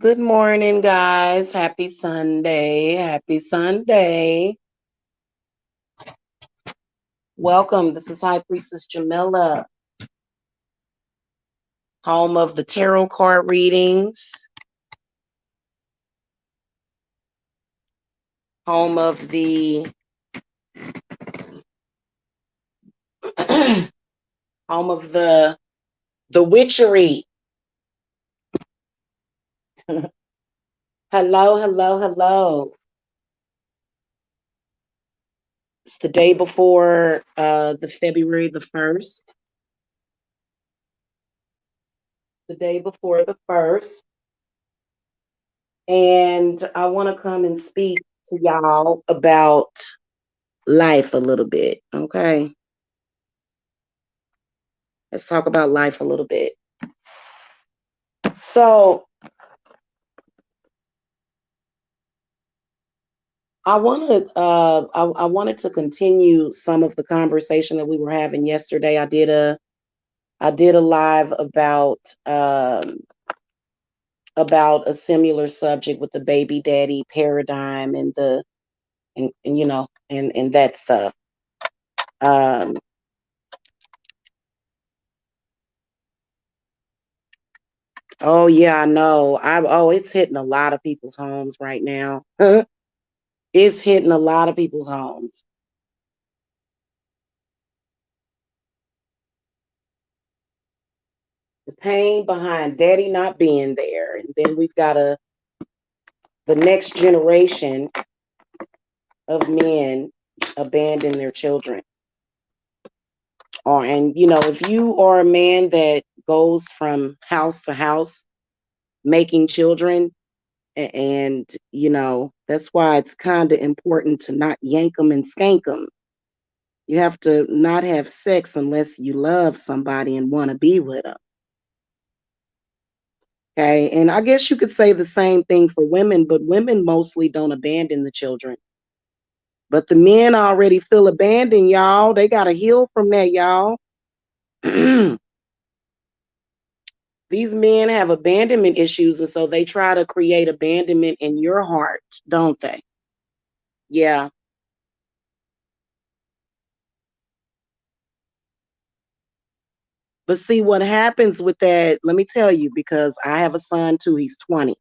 Good morning, guys. Happy Sunday. Happy Sunday. Welcome. This is High Priestess Jamila, home of the tarot card readings, home of the home of the witchery. Hello, hello, hello. It's the day before the February the 1st. The day before the 1st. And I want to come and speak to y'all about life a little bit. Okay. Let's talk about life a little bit. So I wanted to continue some of the conversation that we were having yesterday. I did a live about a similar subject with the baby daddy paradigm and and you know and that stuff. Um, oh yeah, I know. It's hitting a lot of people's homes right now. It's hitting a lot of people's homes. The pain behind daddy not being there, and then we've got the next generation of men abandon their children. And if you are a man that goes from house to house making children, and that's why it's kind of important to not yank them and skank them. You have to not have sex unless you love somebody and want to be with them. Okay, and I guess you could say the same thing for women, but women mostly don't abandon the children. But the men already feel abandoned, y'all. They got to heal from that, y'all. These men have abandonment issues, and so they try to create abandonment in your heart, don't they? Yeah. But see what happens with that, let me tell you, because I have a son too, he's 20.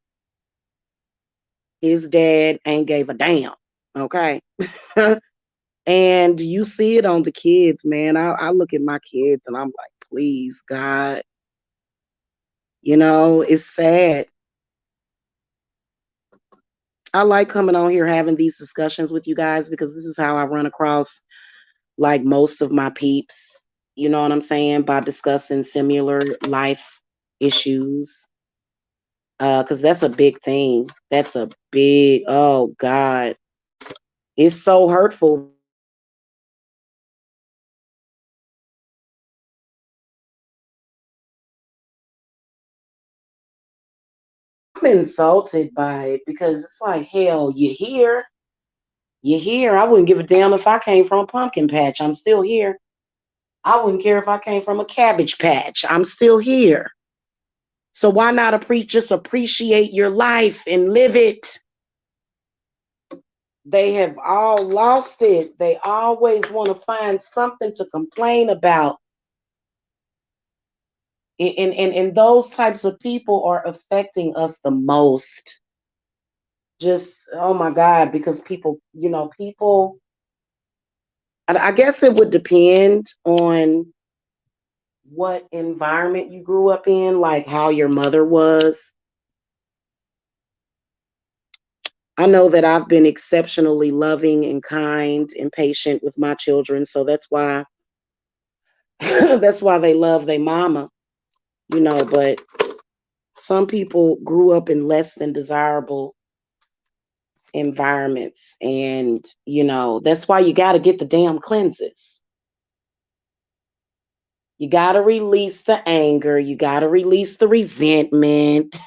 His dad ain't gave a damn. Okay. And you see it on the kids, man. I look at my kids and I'm like, please, God. It's sad. I like coming on here having these discussions with you guys because this is how I run across like most of my peeps. You know what I'm saying? By discussing similar life issues. Because that's a big thing. That's a big, oh God. It's so hurtful. I'm insulted by it because it's like, hell, you're here. You're here. I wouldn't give a damn if I came from a pumpkin patch. I'm still here. I wouldn't care if I came from a cabbage patch. I'm still here. So why not just appreciate your life and live it? They have all lost it. They always want to find something to complain about. And those types of people are affecting us the most. Just, oh my God, because people, I guess it would depend on what environment you grew up in, like how your mother was. I know that I've been exceptionally loving and kind and patient with my children, so that's why that's why they love their mama, but some people grew up in less than desirable environments, and that's why you got to get the damn cleanses. You got to release the anger, you got to release the resentment.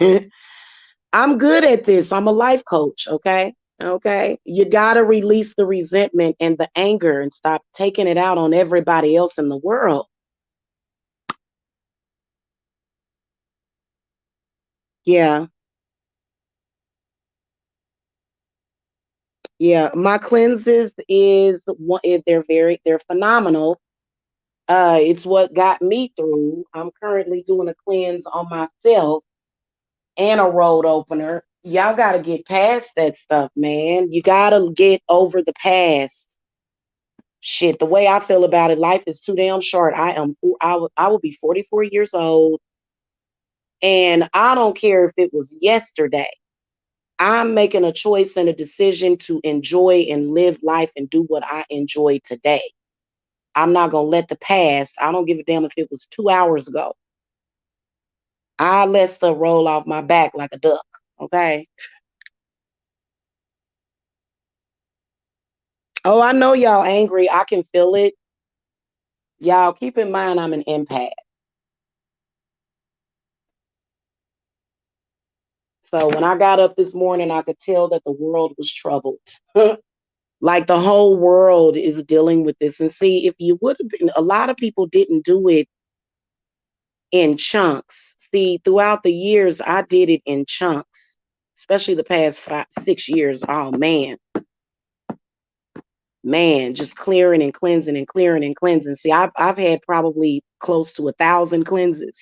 I'm good at this. I'm a life coach. Okay. Okay. You got to release the resentment and the anger and stop taking it out on everybody else in the world. Yeah. Yeah. My cleanses is one, they're phenomenal. It's what got me through. I'm currently doing a cleanse on myself and a road opener. Y'all got to get past that stuff, man. You got to get over the past. Shit, the way I feel about it, life is too damn short. I will be 44 years old, and I don't care if it was yesterday. I'm making a choice and a decision to enjoy and live life and do what I enjoy today. I'm not going to let the past, I don't give a damn if it was 2 hours ago. I let stuff roll off my back like a duck. Okay. Oh, I know y'all angry. I can feel it. Y'all keep in mind I'm an empath. So when I got up this morning, I could tell that the world was troubled. Like the whole world is dealing with this. And see, if you would have been, a lot of people didn't do it in chunks. See, throughout the years, I did it in chunks, especially the past 6 years. Oh man, just clearing and cleansing and clearing and cleansing. See, I've had probably close to 1,000 cleanses.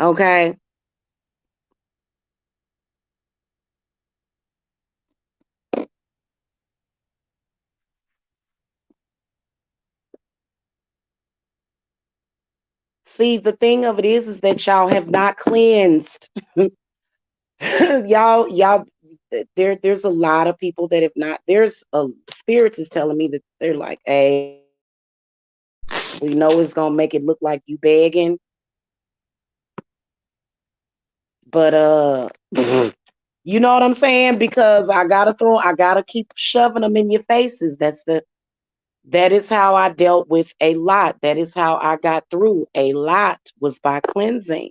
Okay. See, the thing of it is that y'all have not cleansed. y'all there's a lot of people that have not, there's a spirits is telling me that they're like, hey, we know it's gonna make it look like you begging, but you know what I'm saying? Because I gotta keep shoving them in your faces. That is how I dealt with a lot. That is how I got through a lot, was by cleansing.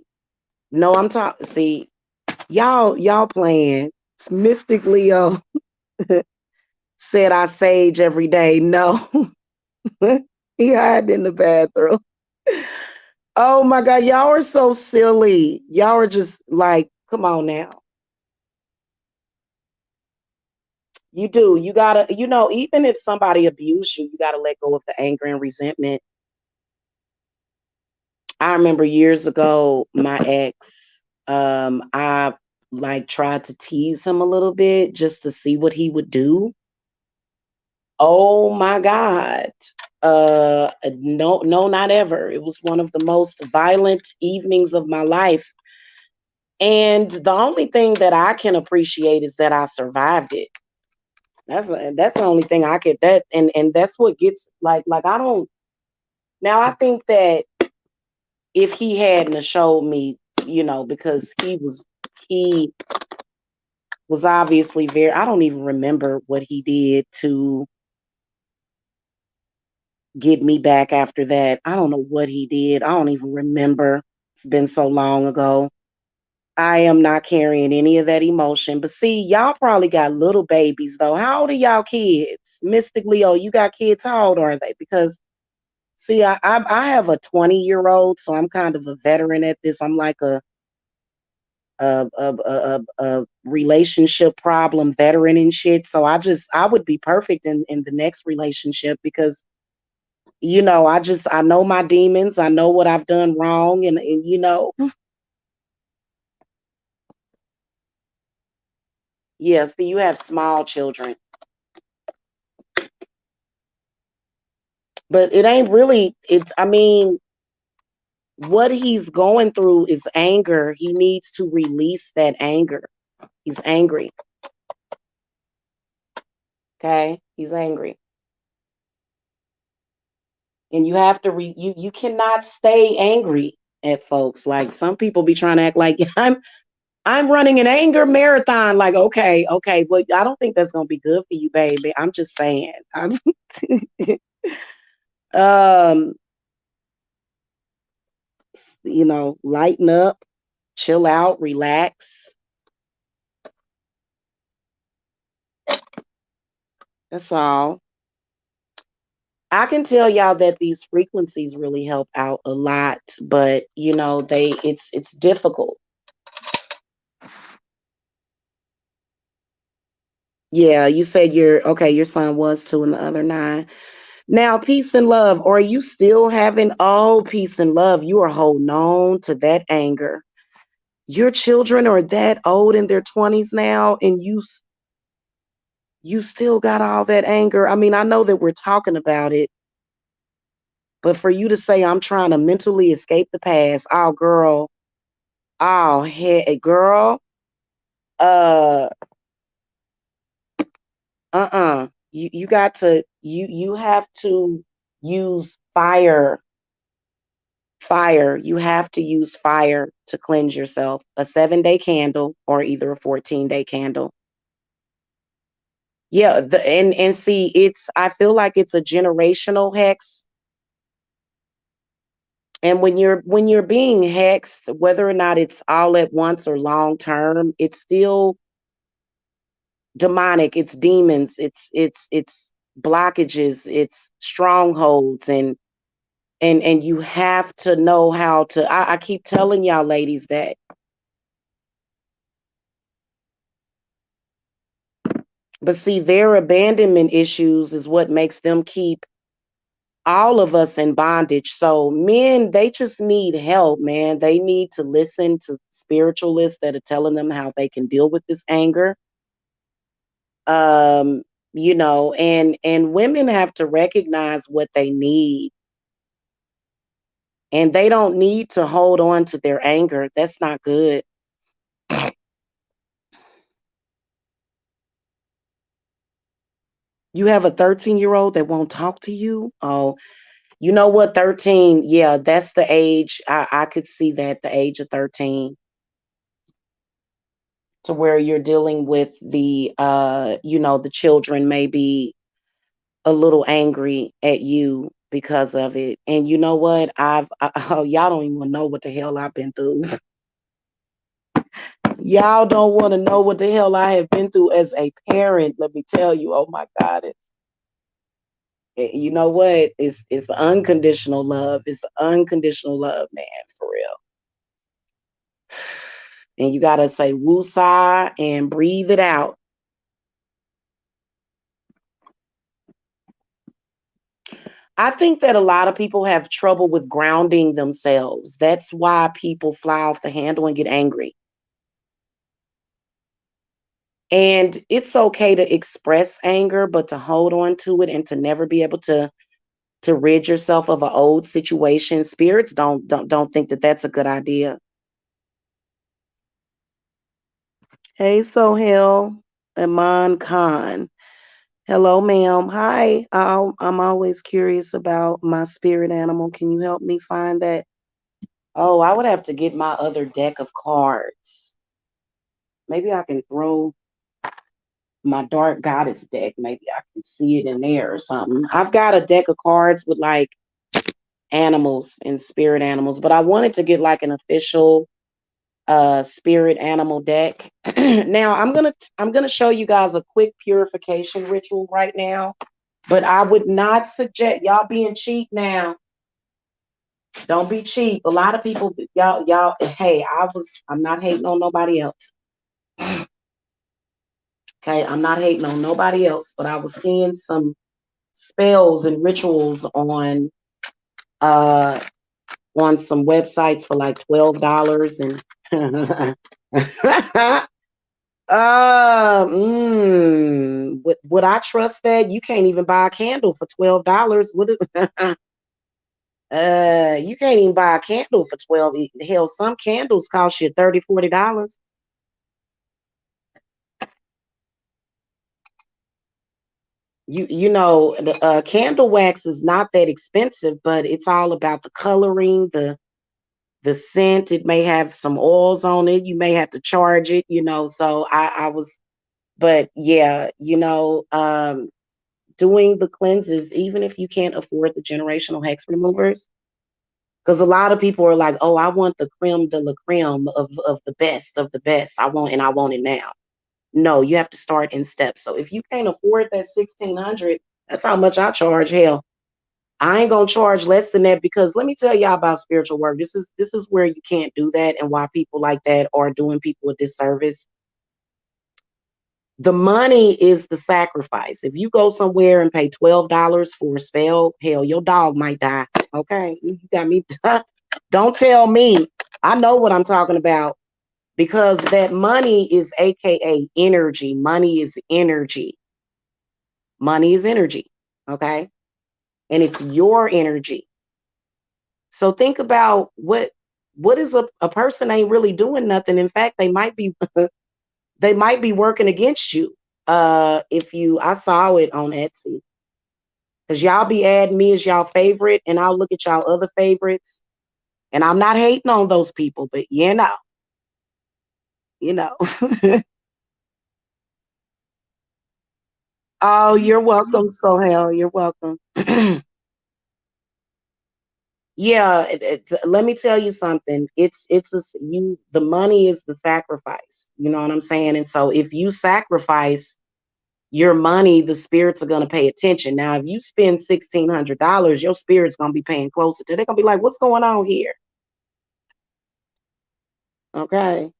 No, I'm talking, see, y'all playing. Mystic Leo said I sage every day. No. He hid in the bathroom. Oh my God, y'all are so silly. Y'all are just like, come on now. You do. You gotta, even if somebody abused you, you gotta let go of the anger and resentment. I remember years ago, my ex, I like tried to tease him a little bit just to see what he would do. Oh my God. No, no, not ever. It was one of the most violent evenings of my life. And the only thing that I can appreciate is that I survived it. That's the only thing I could, that and that's what gets like I don't, now I think that if he hadn't have showed me, because he was obviously very, I don't even remember what he did to get me back after that. I don't know what he did. I don't even remember. It's been so long ago. I am not carrying any of that emotion. But see, y'all probably got little babies though. How old are y'all kids? Mystic Leo, you got kids? How old are they? Because see, I have a 20-year-old, so I'm kind of a veteran at this. I'm like a relationship problem veteran and shit. So I would be perfect in the next relationship because I know my demons. I know what I've done wrong, and yeah. See, you have small children, but it ain't really. It's. I mean, what he's going through is anger. He needs to release that anger. He's angry. Okay, he's angry, and you have to you cannot stay angry at folks. Like some people be trying to act like I'm running an anger marathon. Like, okay, okay. Well, I don't think that's gonna be good for you, baby. I'm just saying. Um, lighten up, chill out, relax. That's all. I can tell y'all that these frequencies really help out a lot, but it's difficult. Yeah, you said your son was two and the other nine. Now, peace and love. Are you still having peace and love? You are holding on to that anger. Your children are that old in their 20s now, and you still got all that anger. I mean, I know that we're talking about it, but for you to say I'm trying to mentally escape the past, oh girl, oh hey girl, uh you got to you have to use fire. You have to use fire to cleanse yourself. A 7-day candle or either a 14-day candle. Yeah, and see, I feel like it's a generational hex. And when you're being hexed, whether or not it's all at once or long term, it's still demonic. It's demons. It's blockages. It's strongholds, and you have to know how to. I keep telling y'all, ladies, that. But see, their abandonment issues is what makes them keep all of us in bondage. So men, they just need help, man. They need to listen to spiritualists that are telling them how they can deal with this anger. Um, and women have to recognize what they need. And they don't need to hold on to their anger. That's not good. You have a 13-year-old that won't talk to you. Oh, you know what? 13. Yeah, that's the age. I could see that, the age of 13, to where you're dealing with the children may be a little angry at you because of it. And you know what? Oh, y'all don't even know what the hell I've been through. Y'all don't want to know what the hell I have been through as a parent. Let me tell you. Oh my God. You know what? It's the unconditional love. It's the unconditional love, man, for real. And you gotta say woosah and breathe it out. I think that a lot of people have trouble with grounding themselves. That's why people fly off the handle and get angry. And it's okay to express anger, but to hold on to it and to never be able to rid yourself of an old situation. Spirits don't think that that's a good idea. Hey, Sohail, Iman Khan. Hello, ma'am. Hi. I'm always curious about my spirit animal. Can you help me find that? Oh, I would have to get my other deck of cards. Maybe I can throw my dark goddess deck. Maybe I can see it in there or something. I've got a deck of cards with like animals and spirit animals, but I wanted to get like an official spirit animal deck. Now I'm gonna show you guys a quick purification ritual right now, but I would not suggest y'all being cheap now. Don't be cheap. A lot of people, y'all, hey, I'm not hating on nobody else. Okay, I'm not hating on nobody else, but I was seeing some spells and rituals uh on some websites for like $12 and would I trust that? You can't even buy a candle for $12. You can't even buy a candle for 12. Hell, some candles cost you $30, $40. The candle wax is not that expensive, but it's all about the coloring, the scent. It may have some oils on it. You may have to charge it. So I was, but yeah, doing the cleanses, even if you can't afford the generational hex removers, because a lot of people are like, oh, I want the creme de la creme of the best of the best. I want it now. No, you have to start in steps. So if you can't afford that 1600, that's how much I charge. Hell, I ain't gonna charge less than that because let me tell y'all about spiritual work. This is where you can't do that and why people like that are doing people a disservice. The money is the sacrifice. If you go somewhere and pay $12 for a spell, hell, your dog might die. Okay, you got me. Don't tell me. I know what I'm talking about because that money is AKA energy. Money is energy. Money is energy. Okay, and it's your energy. So think about what is a person ain't really doing nothing. In fact, they might be they might be working against you. If you I saw it on Etsy. Because y'all be adding me as y'all favorite, and I'll look at y'all other favorites. And I'm not hating on those people, but you know. Oh, you're welcome, Sohel. You're welcome. Yeah, let me tell you something. You. The money is the sacrifice. You know what I'm saying? And so if you sacrifice your money, the spirits are gonna pay attention. Now, if you spend $1,600, your spirit's gonna be paying closer to. They're gonna be like, "What's going on here?" Okay.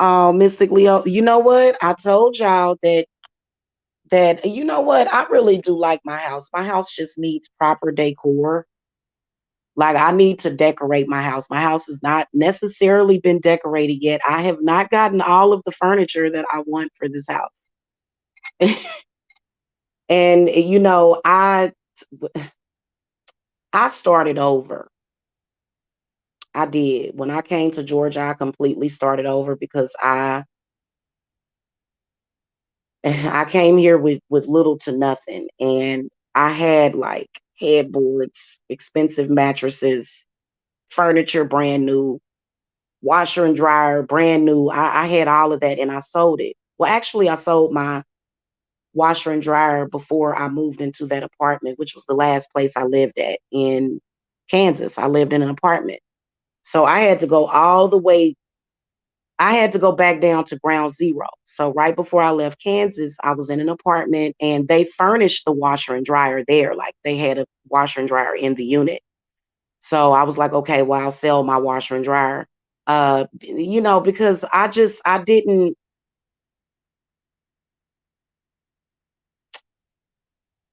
Oh, Mystic Leo. You know what? I told y'all that you know what? I really do like my house. My house just needs proper decor. Like I need to decorate my house. My house has not necessarily been decorated yet. I have not gotten all of the furniture that I want for this house. And I started over. I did. When I came to Georgia, I completely started over because I came here with little to nothing, and I had like headboards, expensive mattresses, furniture brand new, washer and dryer brand new. I had all of that, and I sold it. Well, actually, I sold my washer and dryer before I moved into that apartment, which was the last place I lived at in Kansas. I lived in an apartment, so I had to go back down to ground zero. So right before I left Kansas, I was in an apartment and they furnished the washer and dryer there. Like they had a washer and dryer in the unit. So I was like, okay, well, I'll sell my washer and dryer. Because I didn't,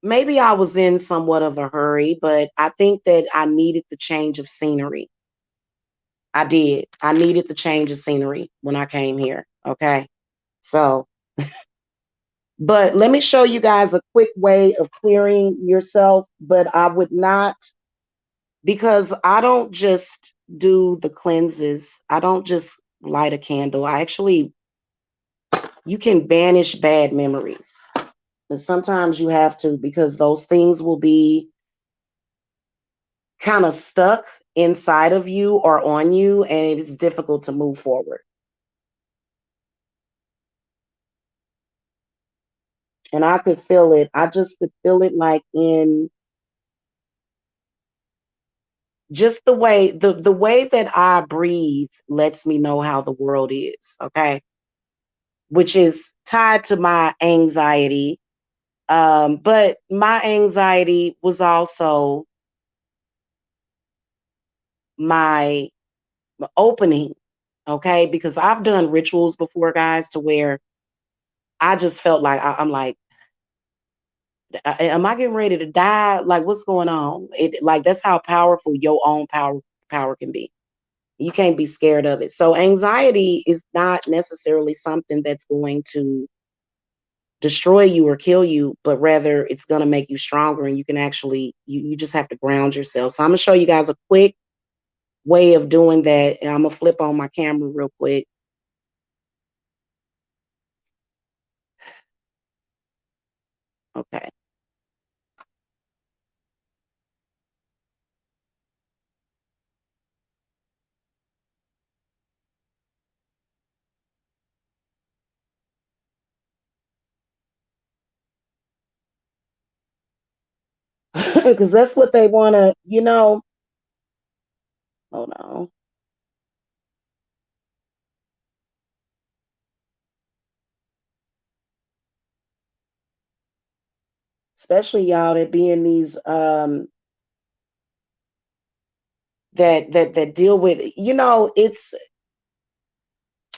maybe I was in somewhat of a hurry, but I think that I needed the change of scenery. I did. I needed the change of scenery when I came here. Okay. So but let me show you guys a quick way of clearing yourself. But I would not, because I don't just do the cleanses. I don't just light a candle. You can banish bad memories. And sometimes you have to because those things will be kind of stuck inside of you or on you, and it is difficult to move forward. And I could feel it. I just could feel it like in just the way that I breathe lets me know how the world is, okay? Which is tied to my anxiety. But my anxiety was also my opening, okay? Because I've done rituals before, guys, to where I just felt like I'm like, am I getting ready to die? Like, what's going on? Like that's how powerful your own power can be. You can't be scared of it. So anxiety is not necessarily something that's going to destroy you or kill you, but rather it's going to make you stronger and you can actually you just have to ground yourself. So I'm going to show you guys a quick way of doing that. And I'm going to flip on my camera real quick. Okay. Because that's what they want to, Hold on. Especially y'all that be in these that deal with, it's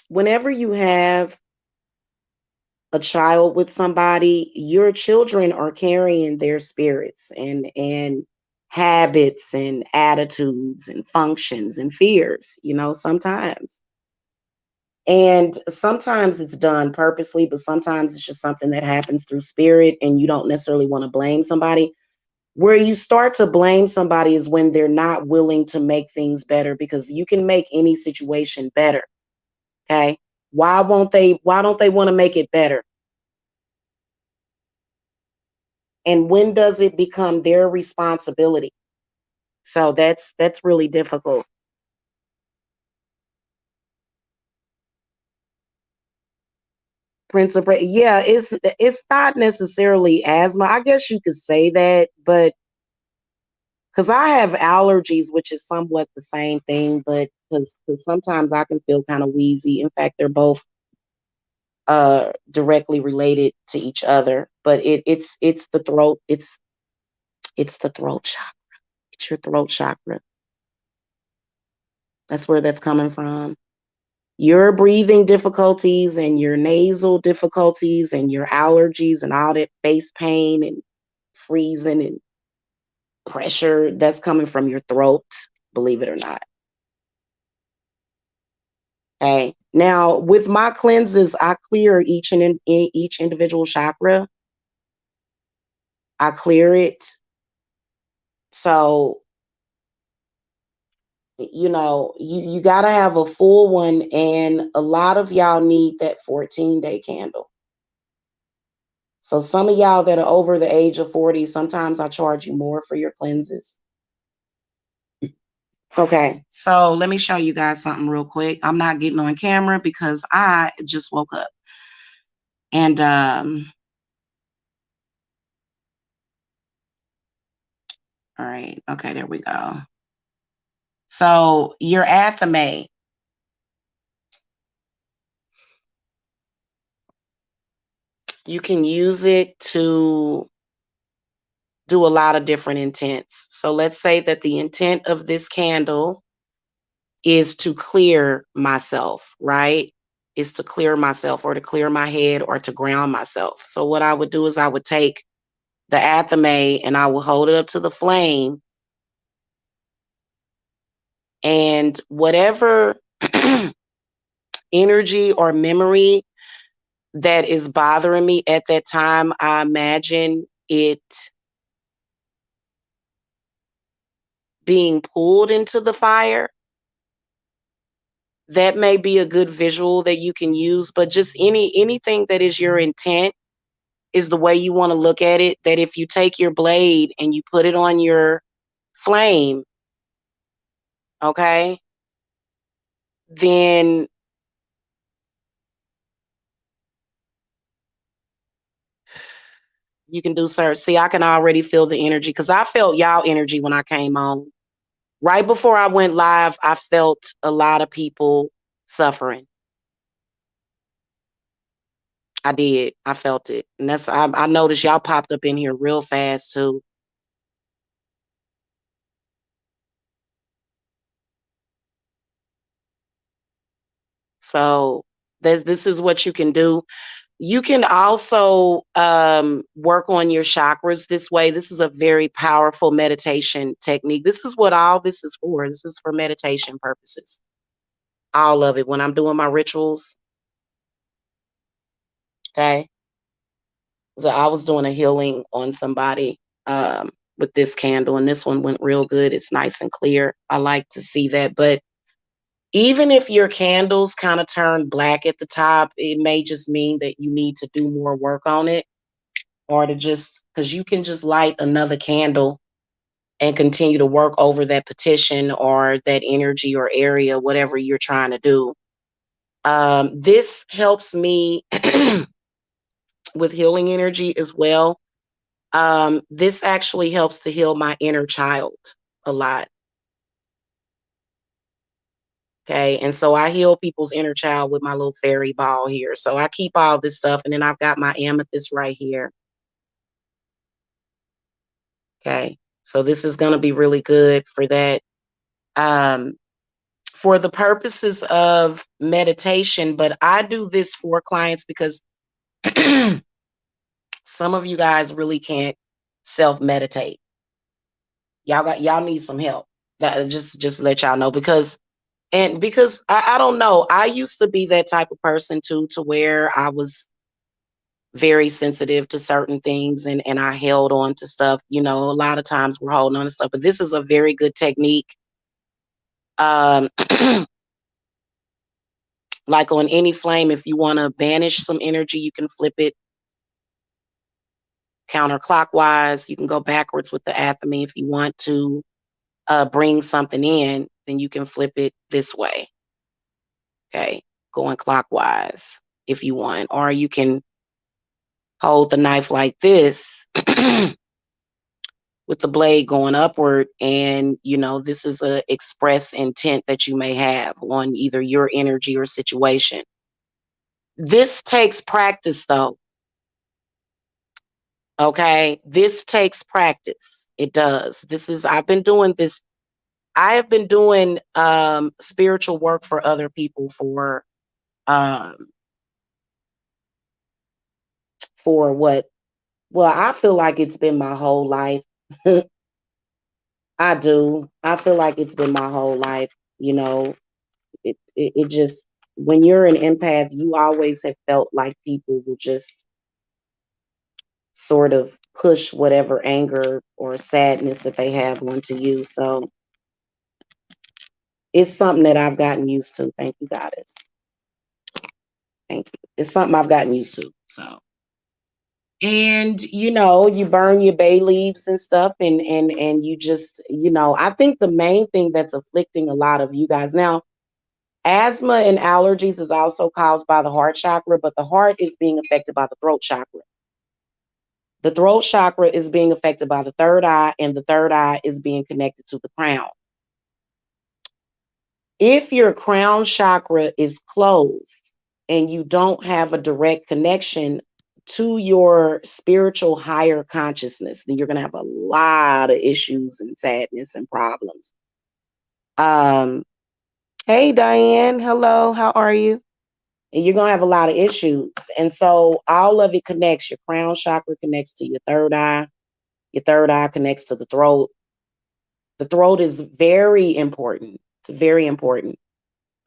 whenever you have a child with somebody, your children are carrying their spirits and habits and attitudes and functions and fears, sometimes. And sometimes it's done purposely, but sometimes it's just something that happens through spirit and you don't necessarily want to blame somebody. Where you start to blame somebody is when they're not willing to make things better, because you can make any situation better. Okay. Why don't they want to make it better? And when does it become their responsibility? So that's really difficult. Principal, yeah, it's not necessarily asthma. I guess you could say that, but because I have allergies, which is somewhat the same thing, but because sometimes I can feel kind of wheezy. In fact, they're both directly related to each other. But it's the throat. It's the throat chakra. It's your throat chakra. That's where that's coming from. Your breathing difficulties and your nasal difficulties and your allergies and all that face pain and freezing and pressure, that's coming from your throat, believe it or not. Okay. Now, with my cleanses, I clear each individual chakra. I clear it. So, you got to have a full one, and a lot of y'all need that 14-day candle. So some of y'all that are over the age of 40, sometimes I charge you more for your cleanses. Okay, so let me show you guys something real quick. I'm not getting on camera because I just woke up. And all right, okay, there we go. So your athame, you can use it to do a lot of different intents. So let's say that the intent of this candle is to clear myself, right? Is to clear myself or to clear my head or to ground myself. So what I would do is I would take the athame and I will hold it up to the flame, and whatever energy or memory that is bothering me at that time, I imagine it being pulled into the fire. That may be a good visual that you can use, but just anything that is your intent is the way you want to look at it. That if you take your blade and you put it on your flame, okay, then you can do certain. See, I can already feel the energy because I felt y'all energy when I came on. Right before I went live, I felt a lot of people suffering. I did. I felt it. And I noticed y'all popped up in here real fast too. So this is what you can do. You can also work on your chakras this way. This is a very powerful meditation technique. This is what all this is for. This is for meditation purposes. All of it. When I'm doing my rituals, okay. So I was doing a healing on somebody with this candle, and this one went real good. It's nice and clear. I like to see that. But even if your candles kind of turn black at the top, it may just mean that you need to do more work on it, or to just because you can just light another candle and continue to work over that petition or that energy or area, whatever you're trying to do. This helps me with healing energy as well. This actually helps to heal my inner child a lot. Okay. And so I heal people's inner child with my little fairy ball here. So I keep all this stuff. And then I've got my amethyst right here. Okay. So this is going to be really good for that. For the purposes of meditation, but I do this for clients because some of you guys really can't self-meditate. Y'all need some help. That just let y'all know because I don't know. I used to be that type of person too, to where I was very sensitive to certain things and I held on to stuff. You know, a lot of times we're holding on to stuff, but this is a very good technique. Um like on any flame, if you want to banish some energy, you can flip it counterclockwise. You can go backwards with the athame. If you want to bring something in, then you can flip it this way. Okay, going clockwise if you want, or you can hold the knife like this with the blade going upward, and you know this is a express intent that you may have on either your energy or situation. This takes practice though. Okay, this takes practice. It does. I've been doing this. I have been doing spiritual work for other people um for what, well, I feel like it's been my whole life. I do. I feel like it's been my whole life. You know, it just, when you're an empath, you always have felt like people will just sort of push whatever anger or sadness that they have onto you. So it's something that I've gotten used to. Thank you, Goddess. Thank you. It's something I've gotten used to. So, and you know, you burn your bay leaves and stuff, and you just, you know, I think the main thing that's afflicting a lot of you guys now, asthma and allergies is also caused by the heart chakra, but the heart is being affected by the throat chakra. The throat chakra is being affected by the third eye, and the third eye is being connected to the crown. If your crown chakra is closed and you don't have a direct connection to your spiritual higher consciousness, then you're going to have a lot of issues and sadness and problems. Um, hey, Diane. Hello. How are you? And you're going to have a lot of issues. And so all of it connects. Your crown chakra connects to your third eye. Your third eye connects to the throat. The throat is very important. It's very important.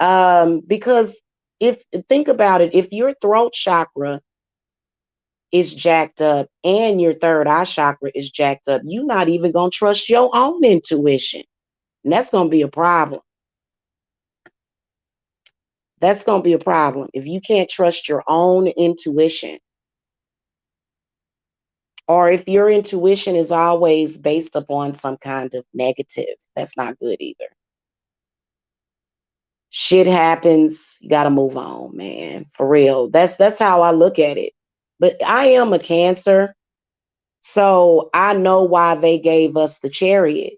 Because if, think about it, if your throat chakra is jacked up and your third eye chakra is jacked up, you're not even going to trust your own intuition. And that's going to be a problem. That's going to be a problem if you can't trust your own intuition. Or if your intuition is always based upon some kind of negative, that's not good either. Shit happens, you got to move on, man. For real. That's how I look at it. But I am a Cancer, so I know why they gave us the Chariot.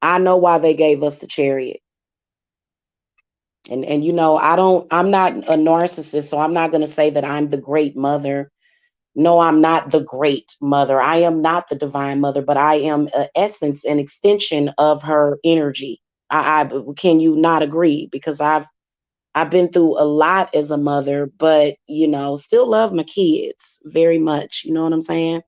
I know why they gave us the Chariot. And you know, I'm not a narcissist, so I'm not going to say that I'm the great mother. No, I'm not the great mother. I am not the divine mother, but I am an essence, an extension of her energy. I can you not agree? Because I've been through a lot as a mother, but you know, still love my kids very much. You know what I'm saying?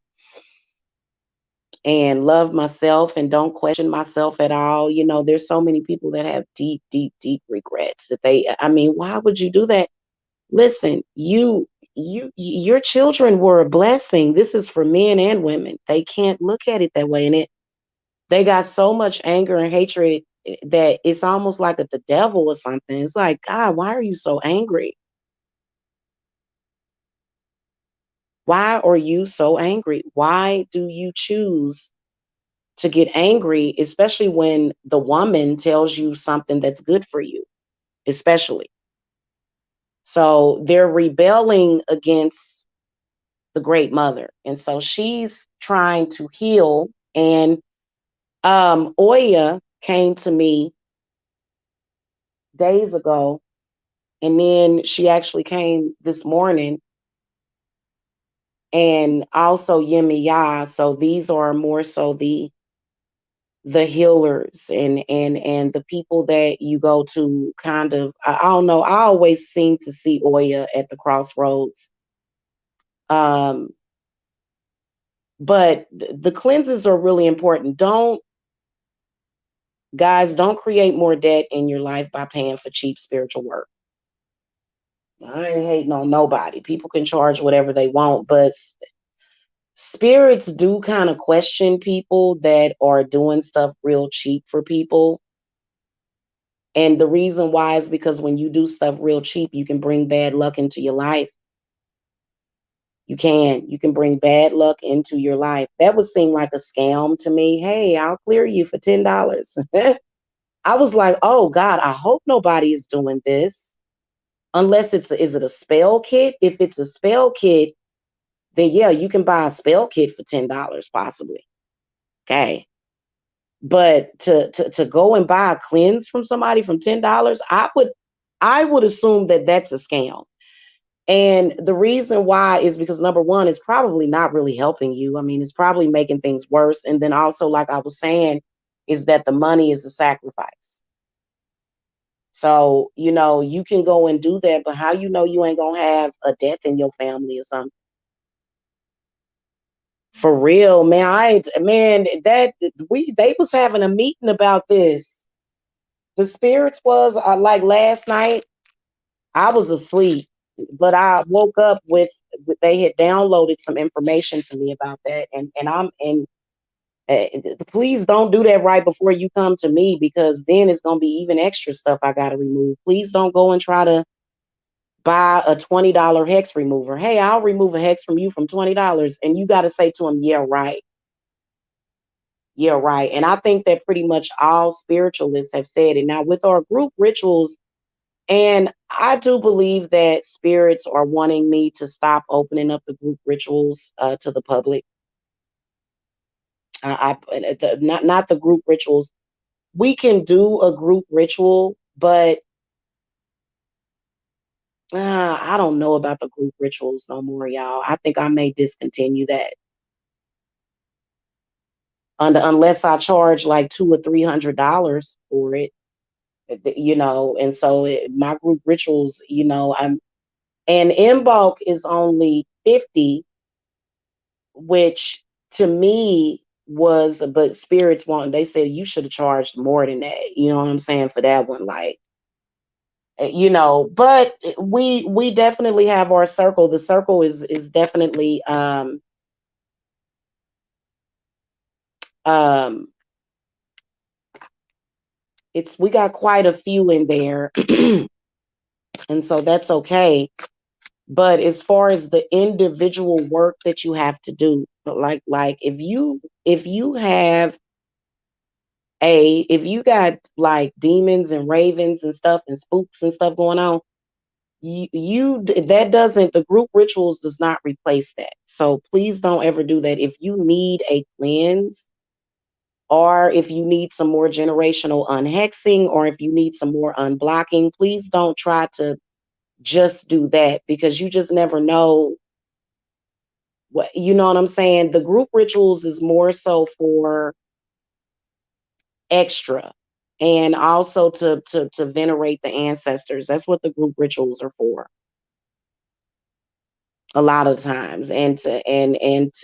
And love myself and don't question myself at all. You know, there's so many people that have deep, deep, deep regrets that I mean, why would you do that? Listen, your children were a blessing. This is for men and women. They can't look at it that way. And they got so much anger and hatred that it's almost like the devil or something. It's like, God, why are you so angry? Why are you so angry? Why do you choose to get angry, especially when the woman tells you something that's good for you, especially? So they're rebelling against the great mother. And so she's trying to heal. And Oya came to me days ago, and then she actually came this morning, and also Yemi Ya. So these are more so the healers and the people that you go to kind of, I don't know, I always seem to see Oya at the crossroads. Um, but the cleanses are really important. Don't create more debt in your life by paying for cheap spiritual work. I ain't hating on nobody. People can charge whatever they want, but spirits do kind of question people that are doing stuff real cheap for people. And the reason why is because when you do stuff real cheap, you can bring bad luck into your life. You can bring bad luck into your life. That would seem like a scam to me. Hey, I'll clear you for $10. I was like, oh God, I hope nobody is doing this. Unless is it a spell kit? If it's a spell kit, then yeah, you can buy a spell kit for $10 possibly. Okay. But to go and buy a cleanse from somebody from $10, I would assume that that's a scam. And the reason why is because number one, it's probably not really helping you. I mean, it's probably making things worse. And then also, like I was saying, is that the money is a sacrifice. So, you can go and do that, but how you ain't gonna have a death in your family or something? For real, man. That they was having a meeting about this. The spirits was like last night. I was asleep, but I woke up they had downloaded some information to me about that, and I'm and please don't do that right before you come to me, because then it's gonna be even extra stuff I gotta remove. Please don't go and try to buy a $20 hex remover. Hey, I'll remove a hex from you from $20, and you got to say to them, yeah, right. Yeah, right. And I think that pretty much all spiritualists have said it. Now, with our group rituals, and I do believe that spirits are wanting me to stop opening up the group rituals to the public. Not the group rituals. We can do a group ritual, but I don't know about the group rituals no more, y'all. I think I may discontinue that unless I charge like $200 or $300 for it. And so my group rituals, and in bulk is only 50, which to me but spirits want, they said you should have charged more than that. You know what I'm saying? For that one, like, but we definitely have our circle. The circle is definitely um we got quite a few in there. And so that's okay. But as far as the individual work that you have to do, like if you have if you got like demons and ravens and stuff and spooks and stuff going on, that doesn't, the group rituals does not replace that. So please don't ever do that. If you need a cleanse, or if you need some more generational unhexing, or if you need some more unblocking, please don't try to just do that, because you just never know what, you know what I'm saying? The group rituals is more so for extra, and also to venerate the ancestors. That's what the group rituals are for a lot of times. And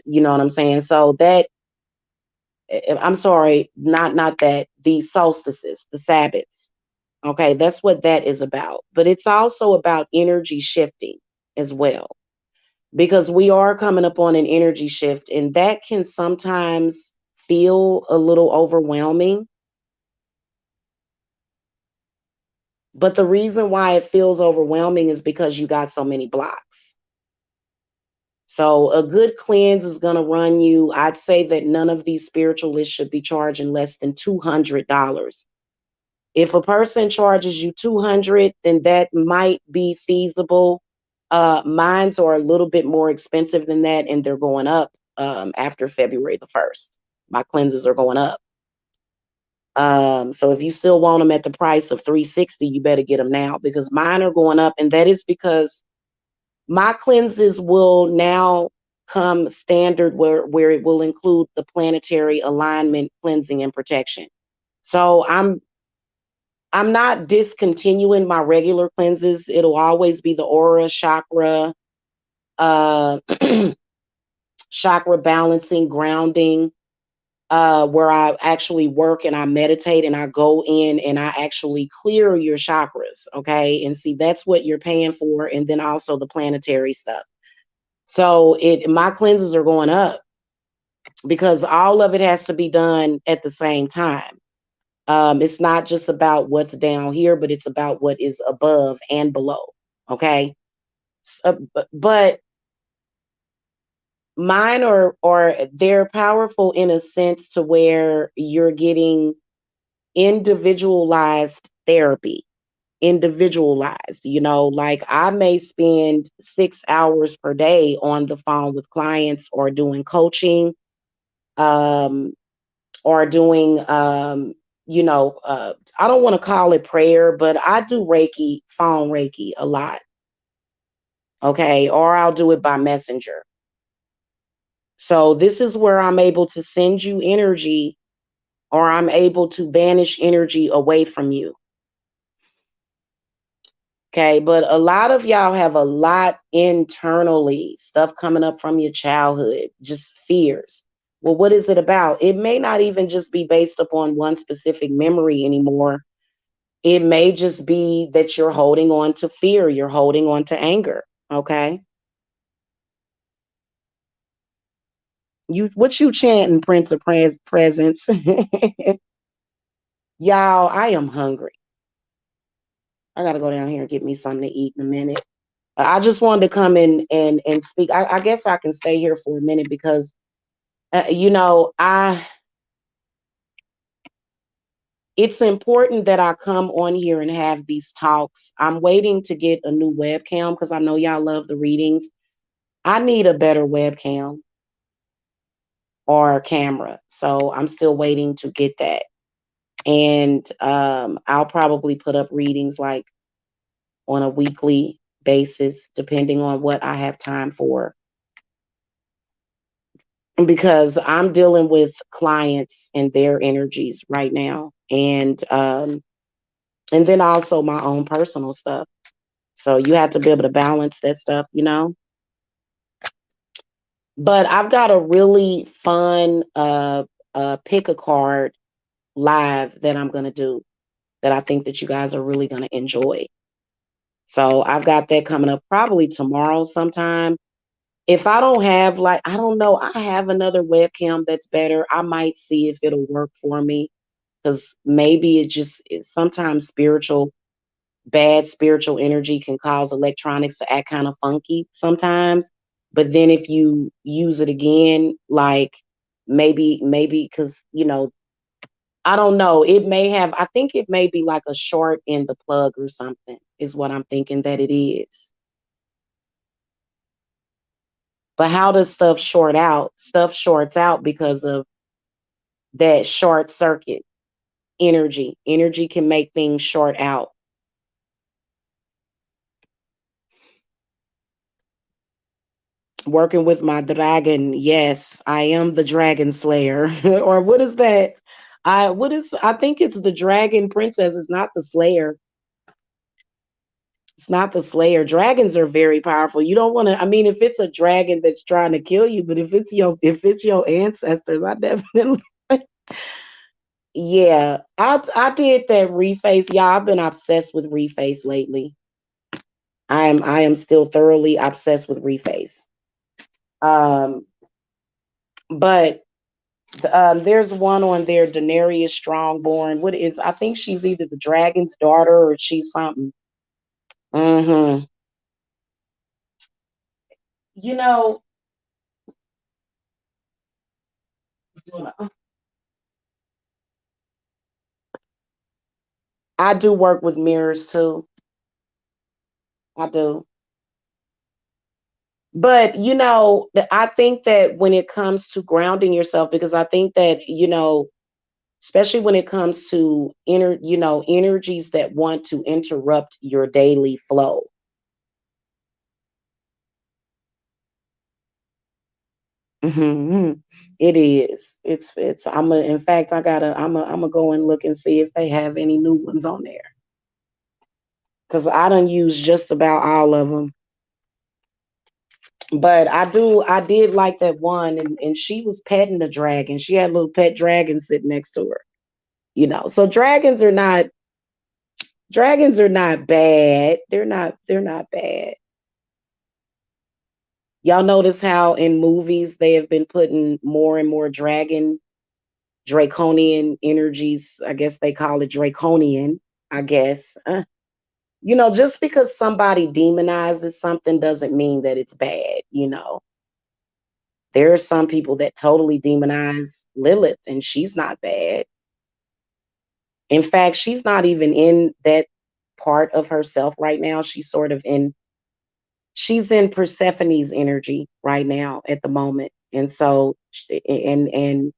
you know what I'm saying? So that, I'm sorry, not that, the solstices, the Sabbaths. Okay, that's what that is about. But it's also about energy shifting as well, because we are coming up on an energy shift, and that can sometimes feel a little overwhelming. But the reason why it feels overwhelming is because you got so many blocks. So a good cleanse is going to run you, I'd say that none of these spiritualists should be charging less than $200. If a person charges you 200, then that might be feasible. Mines are a little bit more expensive than that, and they're going up after February the 1st. My cleanses are going up. So if you still want them at the price of 360, you better get them now, because mine are going up, and that is because my cleanses will now come standard where it will include the planetary alignment, cleansing, and protection. So I'm not discontinuing my regular cleanses. It'll always be the aura, chakra, uh chakra balancing, grounding, where I actually work and I meditate and I go in and I actually clear your chakras. Okay. And see, that's what you're paying for. And then also the planetary stuff. So my cleanses are going up because all of it has to be done at the same time. It's not just about what's down here, but it's about what is above and below. Okay. But mine are they're powerful in a sense to where you're getting individualized therapy. Individualized, like I may spend 6 hours per day on the phone with clients, or doing coaching, um or doing I don't want to call it prayer, but I do Reiki, phone Reiki a lot. Okay. Or I'll do it by messenger. So this is where I'm able to send you energy, or I'm able to banish energy away from you. Okay. But a lot of y'all have a lot internally, stuff coming up from your childhood, just fears. Well, what is it about? It may not even just be based upon one specific memory anymore. It may just be that you're holding on to fear, you're holding on to anger. Okay. What you chanting, Prince of Presence? Y'all, I am hungry. I gotta go down here and get me something to eat in a minute. I just wanted to come in and speak. I guess I can stay here for a minute because I it's important that I come on here and have these talks. I'm waiting to get a new webcam because I know y'all love the readings. I need a better webcam or camera. So I'm still waiting to get that. And I'll probably put up readings like on a weekly basis, depending on what I have time for. Because I'm dealing with clients and their energies right now. And then also my own personal stuff. So you have to be able to balance that stuff. But I've got a really fun pick a card live that I'm gonna do that I think that you guys are really gonna enjoy. So I've got that coming up probably tomorrow sometime. If I don't have, like, I don't know, I have another webcam that's better. I might see if it'll work for me, because maybe it's sometimes bad spiritual energy can cause electronics to act kind of funky sometimes. But then if you use it again, like maybe because, I don't know, I think it may be like a short in the plug or something, is what I'm thinking that it is. But how does stuff short out? Stuff shorts out because of that short circuit energy. Energy can make things short out. Working with my dragon. Yes, I am the dragon slayer. Or what is that? I think it's the dragon princess. It's not the slayer. It's not the slayer. Dragons are very powerful. You don't want to, I mean, if it's a dragon that's trying to kill you, but if it's your ancestors, I definitely yeah. I did that reface. Yeah, I've been obsessed with reface lately. I am still thoroughly obsessed with reface. Um, but there's one on there, Daenerys Strongborn. What is? I think she's either the dragon's daughter or she's something. Hmm. You know, I do work with mirrors too. I do. But I think that when it comes to grounding yourself, because I think that especially when it comes to energies that want to interrupt your daily flow. Hmm. It is. It's. In fact, I'm gonna go and look and see if they have any new ones on there. Cause I done use just about all of them. But I did like that one, and she was petting the dragon. She had a little pet dragon sitting next to her. So dragons are not bad. They're not bad. Y'all notice how in movies they have been putting more and more draconian energies. I guess they call it draconian, I guess. Just because somebody demonizes something doesn't mean that it's bad. There are some people that totally demonize Lilith, and she's not bad. In fact, she's not even in that part of herself right now. She's in Persephone's energy right now at the moment. And so, and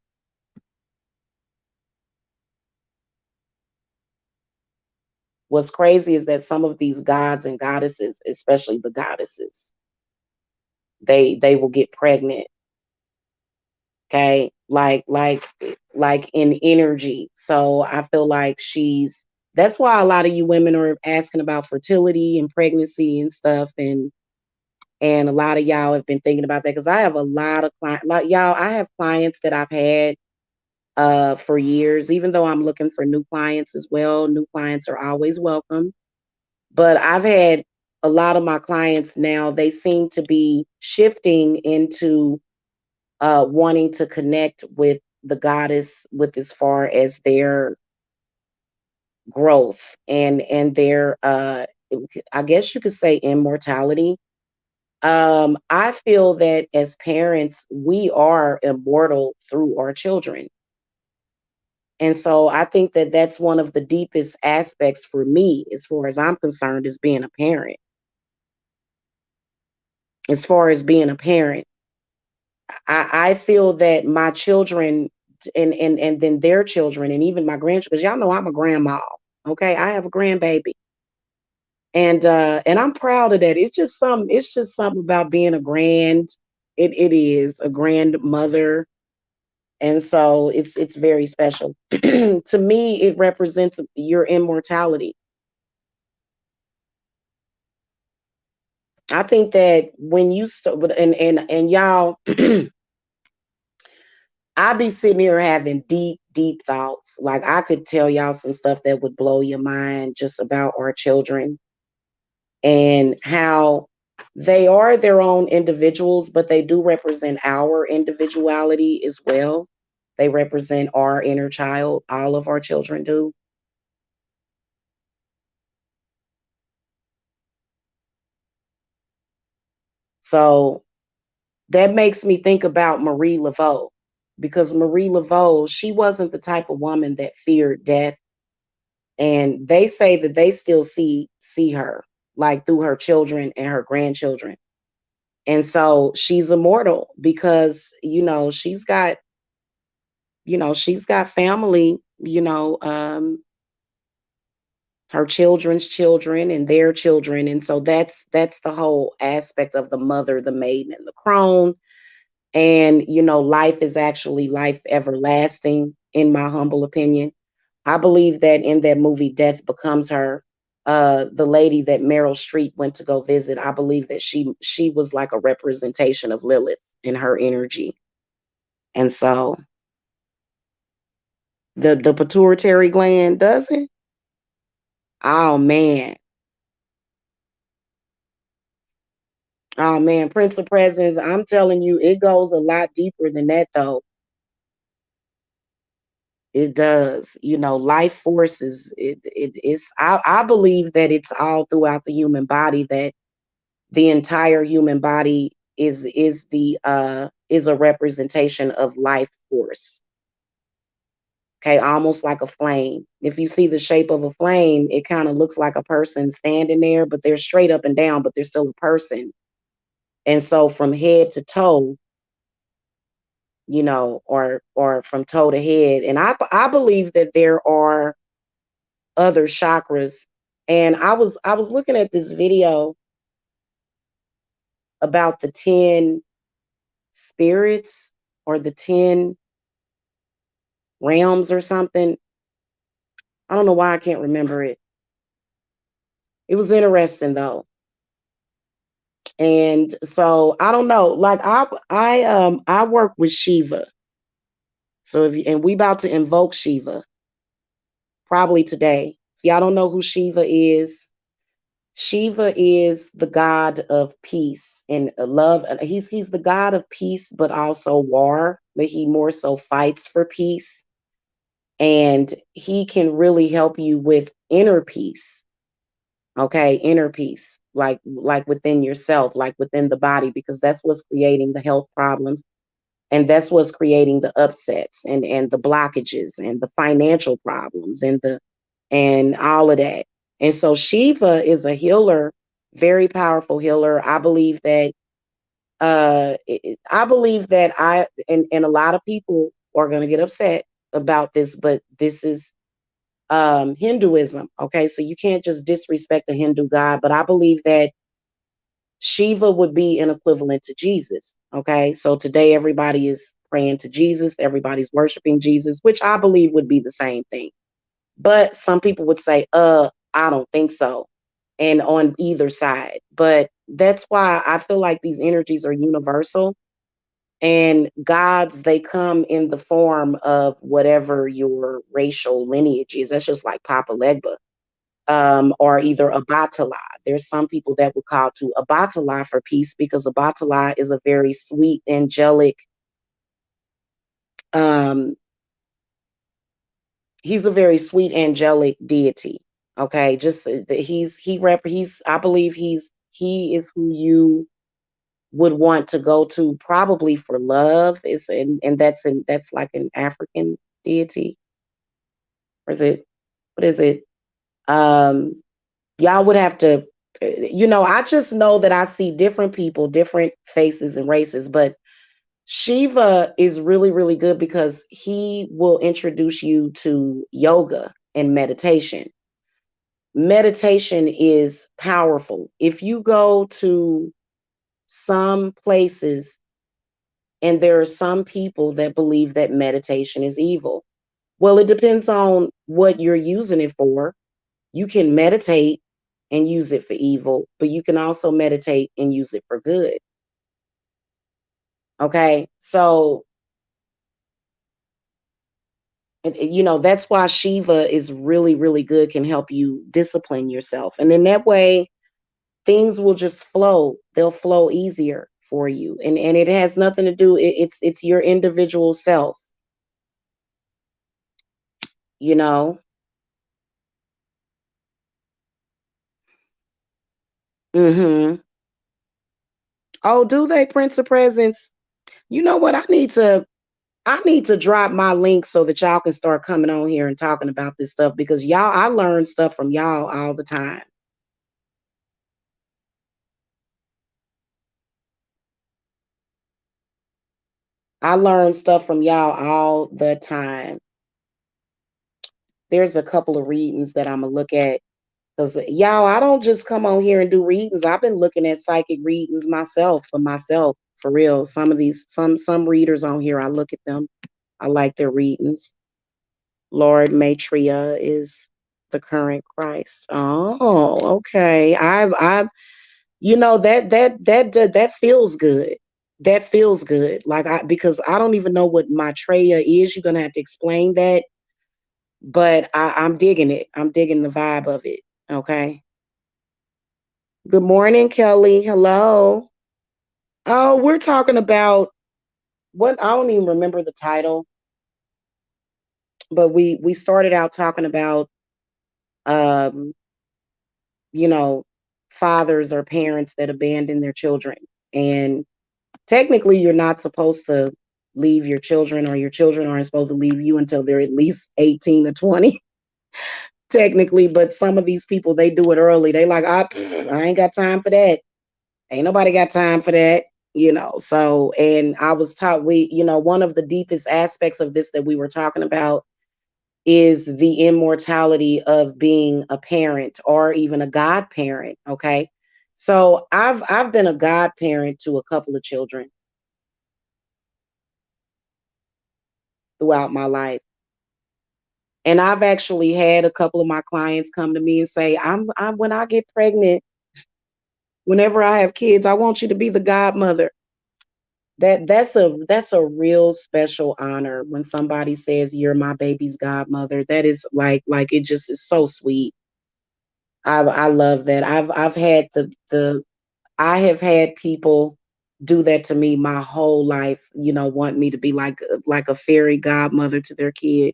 what's crazy is that some of these gods and goddesses, especially the goddesses, they will get pregnant. Okay, like in energy. So I feel like that's why a lot of you women are asking about fertility and pregnancy and stuff, and a lot of y'all have been thinking about that, because I have a lot of clients, like y'all, I have clients that I've had for years. Even though I'm looking for new clients as well, new clients are always welcome. But I've had a lot of my clients now, they seem to be shifting into wanting to connect with the goddess, with as far as their growth and their I guess you could say immortality. I feel that as parents, we are immortal through our children. And so I think that that's one of the deepest aspects for me, as far as I'm concerned, is being a parent. As far as being a parent, I feel that my children, and then their children, and even my grandchildren, because y'all know I'm a grandma. Okay, I have a grandbaby. And I'm proud of that. It's just something about being it is a grandmother. And so it's very special. To me, it represents your immortality. I think that when you start, and y'all, I be sitting here having deep, deep thoughts. Like, I could tell y'all some stuff that would blow your mind just about our children, and how they are their own individuals, but they do represent our individuality as well. They represent our inner child. All of our children do. So that makes me think about Marie Laveau, because Marie Laveau, she wasn't the type of woman that feared death. And they say that they still see her, like through her children and her grandchildren. And so she's immortal because she's got family, her children's children and their children. And so that's the whole aspect of the mother, the maiden, and the crone. And life is actually life everlasting, in my humble opinion. I believe that in that movie Death Becomes Her, the lady that Meryl Streep went to go visit, I believe that she was like a representation of Lilith in her energy. And so the pituitary gland doesn't. Oh man. Oh man, Prince of Presence, I'm telling you, it goes a lot deeper than that though. It does. Life forces. I believe that it's all throughout the human body, that the entire human body is a representation of life force. Okay, almost like a flame. If you see the shape of a flame, it kind of looks like a person standing there, but they're straight up and down, but they're still a person. And so from head to toe, or from toe to head. And I believe that there are other chakras. And I was looking at this video about the 10 spirits or the 10 realms or something. I don't know why I can't remember it. It was interesting though. And so I don't know. Like I work with Shiva. So and we about to invoke Shiva probably today. If y'all don't know who Shiva is the god of peace and love. He's the god of peace, but also war. But he more so fights for peace, and he can really help you with inner peace. Okay, inner peace, like within yourself, like within the body, because that's what's creating the health problems, and that's what's creating the upsets and the blockages and the financial problems and all of that. And so Shiva is a healer, very powerful healer. I believe that I believe that and a lot of people are going to get upset about this, but this is Hinduism. Okay, so you can't just disrespect the Hindu god, but I believe that Shiva would be an equivalent to Jesus. Okay, so today everybody is praying to Jesus, everybody's worshiping Jesus, which I believe would be the same thing. But some people would say, I don't think so. And on either side. But that's why I feel like these energies are universal. And gods, they come in the form of whatever your racial lineage is. That's just like Papa Legba, or either Abatala. There's some people that would call to Abatala for peace because Abatala is a very sweet, angelic, um, he's a very sweet, angelic deity. Okay, just he's I believe he is who you would want to go to probably for love. And that's like an African deity. Or is it, what is it? Um, y'all would have to, I just know that I see different people, different faces and races, but Shiva is really, really good because he will introduce you to yoga and meditation. Meditation is powerful. If you go to some places, and there are some people that believe that meditation is evil. Well, it depends on what you're using it for. You can meditate and use it for evil, but you can also meditate and use it for good. Okay. So, that's why Shiva is really, really good, can help you discipline yourself. And in that way, things will just flow. They'll flow easier for you. And it has nothing to do, it's your individual self, you know. Mm-hmm. Oh, do they, Prince of Presents? You know what? I need to drop my link so that y'all can start coming on here and talking about this stuff, because y'all, I learn stuff from y'all all the time. I learn stuff from y'all all the time. There's a couple of readings that I'm gonna look at, because y'all, I don't just come on here and do readings. I've been looking at psychic readings myself, for real. Some readers on here, I look at them. I like their readings. Lord Maitreya is the current Christ. Oh, okay. I've that feels good. That feels good. Like, because I don't even know what Maitreya is. You're gonna have to explain that. But I'm digging it. I'm digging the vibe of it. Okay. Good morning, Kelly. Hello. Oh, we're talking about what, I don't even remember the title, but we started out talking about um you know, fathers or parents that abandon their children. And technically, you're not supposed to leave your children, or your children aren't supposed to leave you until they're at least 18 or 20, technically. But some of these people, they do it early. They like, I ain't got time for that. Ain't nobody got time for that. So, and I was taught, one of the deepest aspects of this that we were talking about is the immortality of being a parent or even a godparent. Okay. So I've been a godparent to a couple of children throughout my life. And I've actually had a couple of my clients come to me and say, I'm when I get pregnant, whenever I have kids, I want you to be the godmother. That's a real special honor when somebody says you're my baby's godmother. That is like it just is so sweet. I love that. I've had the I have had people do that to me my whole life, want me to be like a fairy godmother to their kid.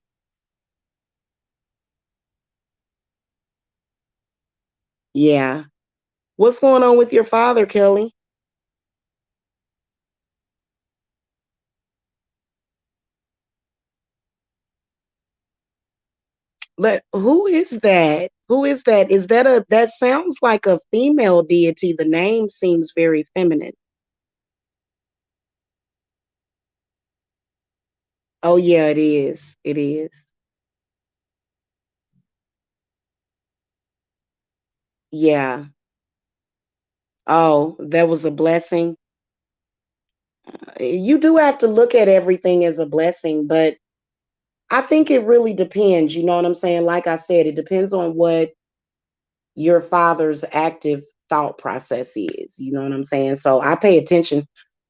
Yeah. What's going on with your father, Kelly? Who is that? Who is that? Is that sounds like a female deity? The name seems very feminine. Oh yeah, it is. It is. Yeah. Oh, that was a blessing. You do have to look at everything as a blessing, but I think it really depends. You know what I'm saying? Like I said, it depends on what your father's active thought process is. You know what I'm saying? So I pay attention.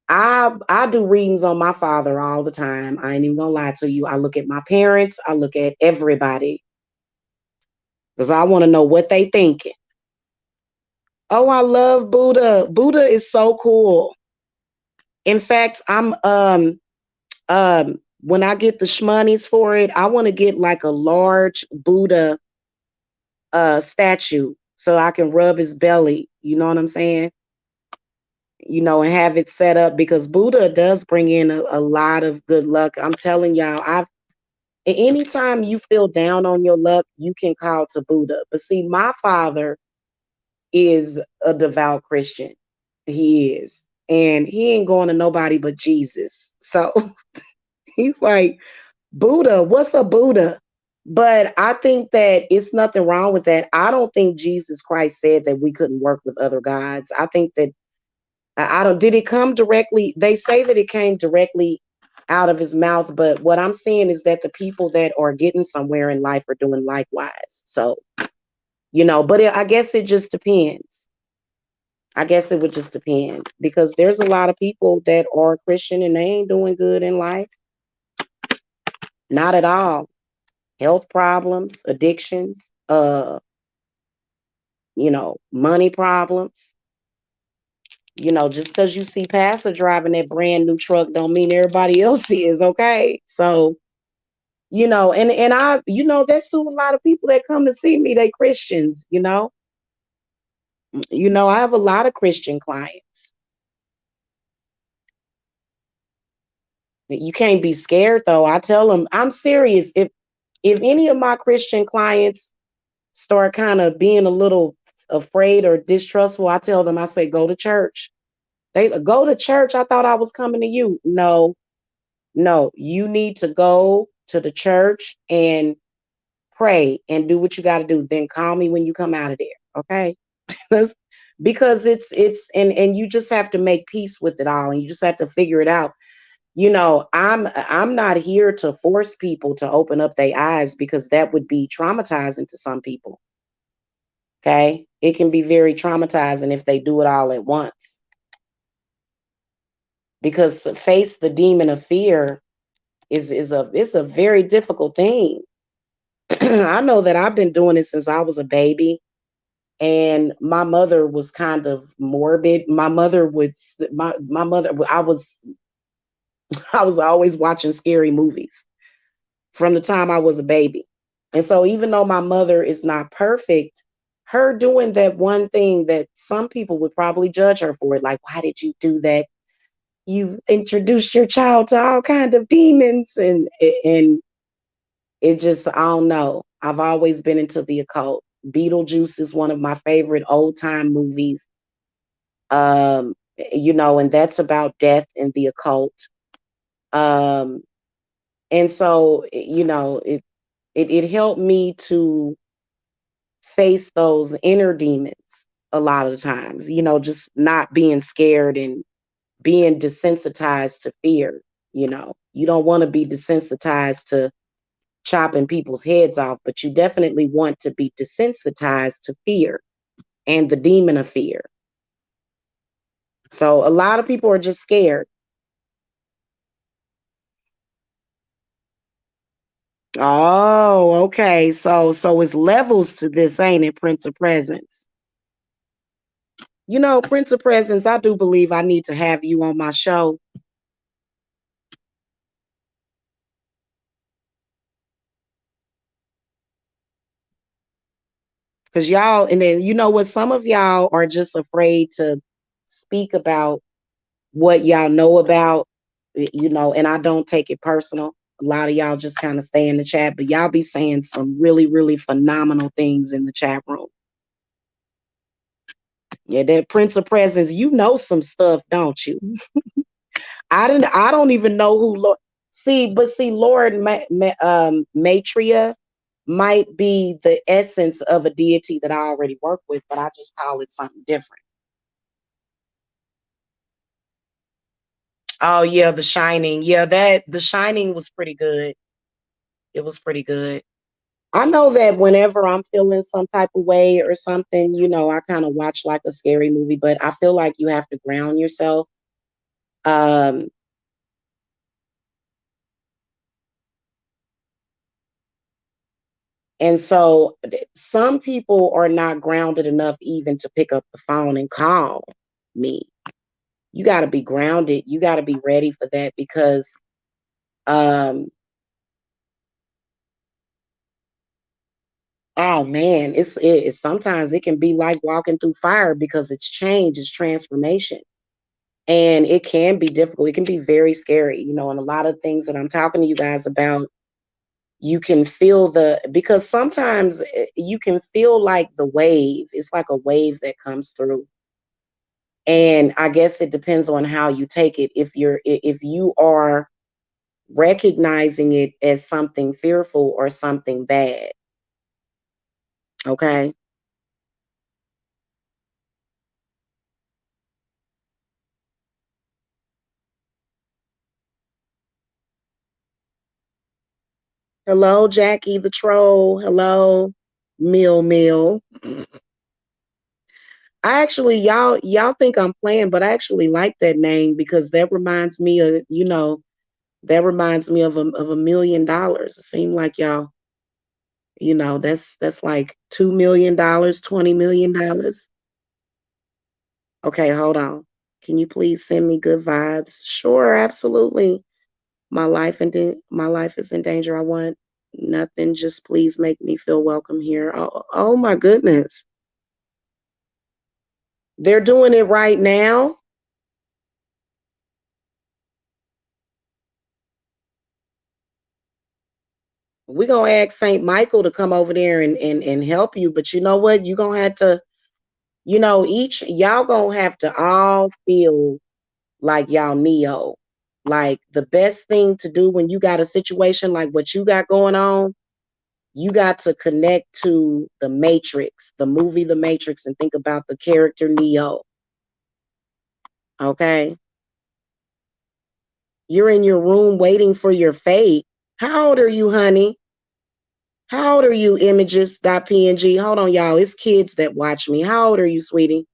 I do readings on my father all the time. I ain't even gonna lie to you. I look at my parents, I look at everybody because I want to know what they thinking. Oh, I love Buddha. Buddha is so cool. In fact, when I get the shmoneys for it, I want to get like a large Buddha statue so I can rub his belly. You know what I'm saying? And have it set up because Buddha does bring in a lot of good luck. I'm telling y'all, anytime you feel down on your luck, you can call to Buddha. But see, my father is a devout Christian. He is. And he ain't going to nobody but Jesus. So he's like, Buddha, what's a Buddha? But I think that it's nothing wrong with that. I don't think Jesus Christ said that we couldn't work with other gods. I think that I don't, did it come directly? They say that it came directly out of his mouth, but what I'm seeing is that the people that are getting somewhere in life are doing likewise. So, but I guess it just depends. I guess it would just depend because there's a lot of people that are Christian and they ain't doing good in life. Not at all. Health problems, addictions, money problems. Just because you see Pastor driving that brand new truck don't mean everybody else is, okay? So, and I, that's still a lot of people that come to see me, they Christians. I have a lot of Christian clients. You can't be scared though. I tell them I'm serious. If any of my Christian clients start kind of being a little afraid or distrustful, I tell them, I say, go to church. They go to church. I thought I was coming to you. No, no, you need to go to the church and pray and do what you got to do. Then call me when you come out of there. Okay. Because and you just have to make peace with it all and you just have to figure it out. I'm not here to force people to open up their eyes because that would be traumatizing to some people. Okay. It can be very traumatizing if they do it all at once. Because to face the demon of fear is a very difficult thing. I know that I've been doing it since I was a baby, and my mother was kind of morbid. My mother I was always watching scary movies from the time I was a baby. And so even though my mother is not perfect, her doing that one thing that some people would probably judge her for it, like, why did you do that? You introduced your child to all kind of demons and it just, I don't know. I've always been into the occult. Beetlejuice is one of my favorite old time movies. and that's about death and the occult. Um, and so, it helped me to face those inner demons a lot of the times, just not being scared and being desensitized to fear. You don't want to be desensitized to chopping people's heads off, but you definitely want to be desensitized to fear and the demon of fear. So a lot of people are just scared. Oh, okay. So it's levels to this, ain't it, Prince of Presence? Prince of Presence, I do believe I need to have you on my show. Cause y'all, and then you know what, some of y'all are just afraid to speak about what y'all know about, and I don't take it personal. A lot of y'all just kind of stay in the chat, but y'all be saying some really, really phenomenal things in the chat room. Yeah, that Prince of Presence, you know some stuff, don't you? I don't even know who Lord. See, Lord Matria might be the essence of a deity that I already work with, but I just call it something different. Oh yeah, The Shining. Yeah, that The Shining was pretty good. It was pretty good. I know that whenever I'm feeling some type of way or something, I kind of watch like a scary movie, but I feel like you have to ground yourself. Um, and so some people are not grounded enough even to pick up the phone and call me. You got to be grounded. You got to be ready for that because um oh man, it's sometimes it can be like walking through fire because it's change, it's transformation. And it can be difficult. It can be very scary, and a lot of things that I'm talking to you guys about, you can feel because sometimes you can feel like the wave. It's like a wave that comes through. And I guess it depends on how you take it. If you are recognizing it as something fearful or something bad. Okay. Hello, Jackie the troll. Hello, Mill. I actually, y'all think I'm playing, but I actually like that name because that reminds me of, of $1 million. It seemed like y'all, that's like $2 million, $20 million. Okay, hold on. Can you please send me good vibes? Sure, absolutely. My life is in danger. I want nothing. Just please make me feel welcome here. Oh my goodness. They're doing it right now. We're gonna ask Saint Michael to come over there and help you. But you know what? You're gonna have to, each y'all gonna have to all feel like y'all Neo. Like the best thing to do when you got a situation like what you got going on, you got to connect to the Matrix, the movie The Matrix, and think about the character Neo. Okay. You're in your room waiting for your fate. How old are you, honey? How old are you, images.png? Hold on, y'all. It's kids that watch me. How old are you, sweetie?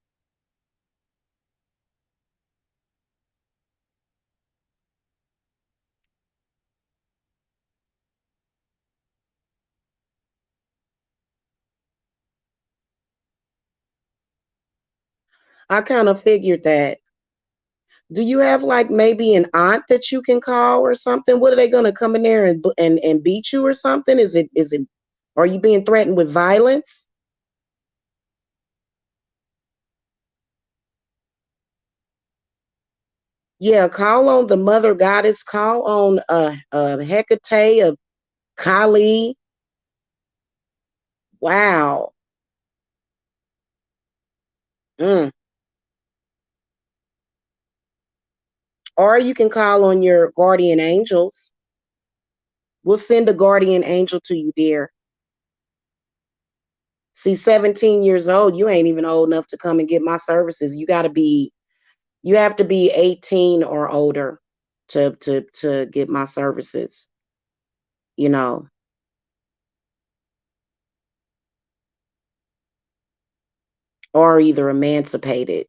I kind of figured that. Do you have like maybe an aunt that you can call or something? What are they gonna come in there and beat you or something? Is it are you being threatened with violence? Yeah, call on the mother goddess, call on Hecate of Kali. Wow. Mm. Or you can call on your guardian angels. We'll send a guardian angel to you, dear. See, 17 years old, you ain't even old enough to come and get my services. You have to be 18 or older to get my services, you know. Or either emancipated.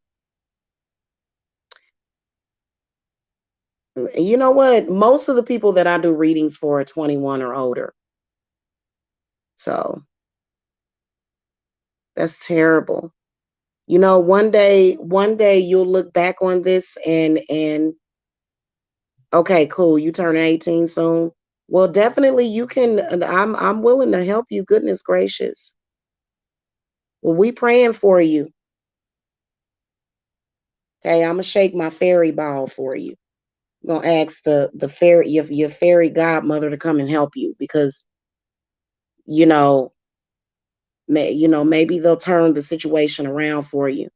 You know what? Most of the people that I do readings for are 21 or older. So that's terrible. You know, one day you'll look back on this and okay, cool, you turning 18 soon. Well, definitely you can. I'm willing to help you. Goodness gracious. Well, we praying for you. Okay, I'm gonna shake my fairy ball for you. I'm gonna ask the fairy your fairy godmother to come and help you because you know maybe they'll turn the situation around for you.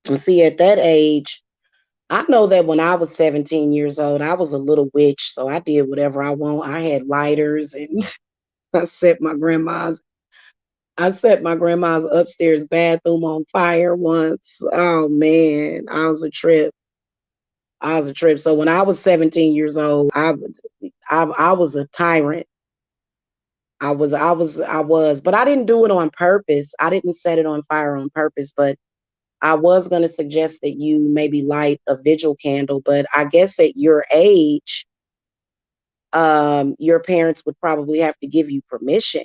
And see, at that age, I know that when I was 17 years old, I was a little witch, so I did whatever I want. I had lighters and I set my grandma's I set my grandma's upstairs bathroom on fire once. Oh man, I was a trip. So when I was 17 years old, I was a tyrant. But I didn't do it on purpose. I didn't set it on fire on purpose, but I was going to suggest that you maybe light a vigil candle, but I guess at your age, your parents would probably have to give you permission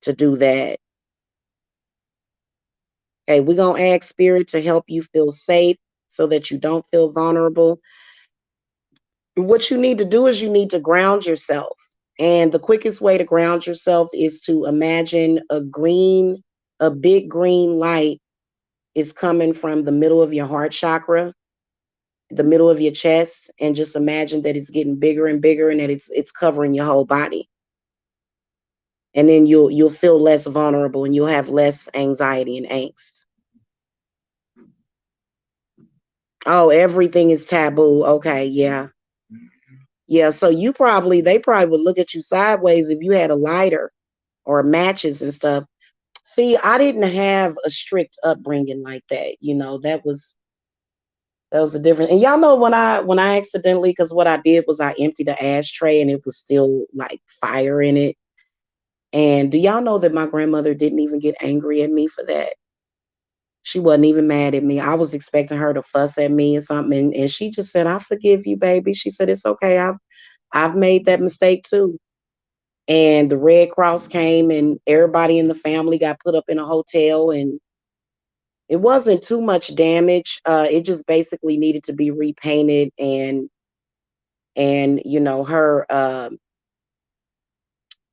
to do that. Okay, we're going to ask spirit to help you feel safe so that you don't feel vulnerable. What you need to do is you need to ground yourself. And the quickest way to ground yourself is to imagine a big green light is coming from the middle of your heart chakra, the middle of your chest, and just imagine that it's getting bigger and bigger and that it's covering your whole body. And then you'll feel less vulnerable and you'll have less anxiety and angst. Oh, everything is taboo. Okay, yeah. Yeah, so they probably would look at you sideways if you had a lighter or matches and stuff. See, I didn't have a strict upbringing like that. That was a different. And y'all know when I accidentally, because what I did was I emptied the ashtray and it was still like fire in it. And do y'all know that my grandmother didn't even get angry at me for that? She wasn't even mad at me. I was expecting her to fuss at me or something, and she just said, "I forgive you, baby." She said, "It's okay. I've made that mistake too." And the Red Cross came, and everybody in the family got put up in a hotel, and it wasn't too much damage. It just basically needed to be repainted, and her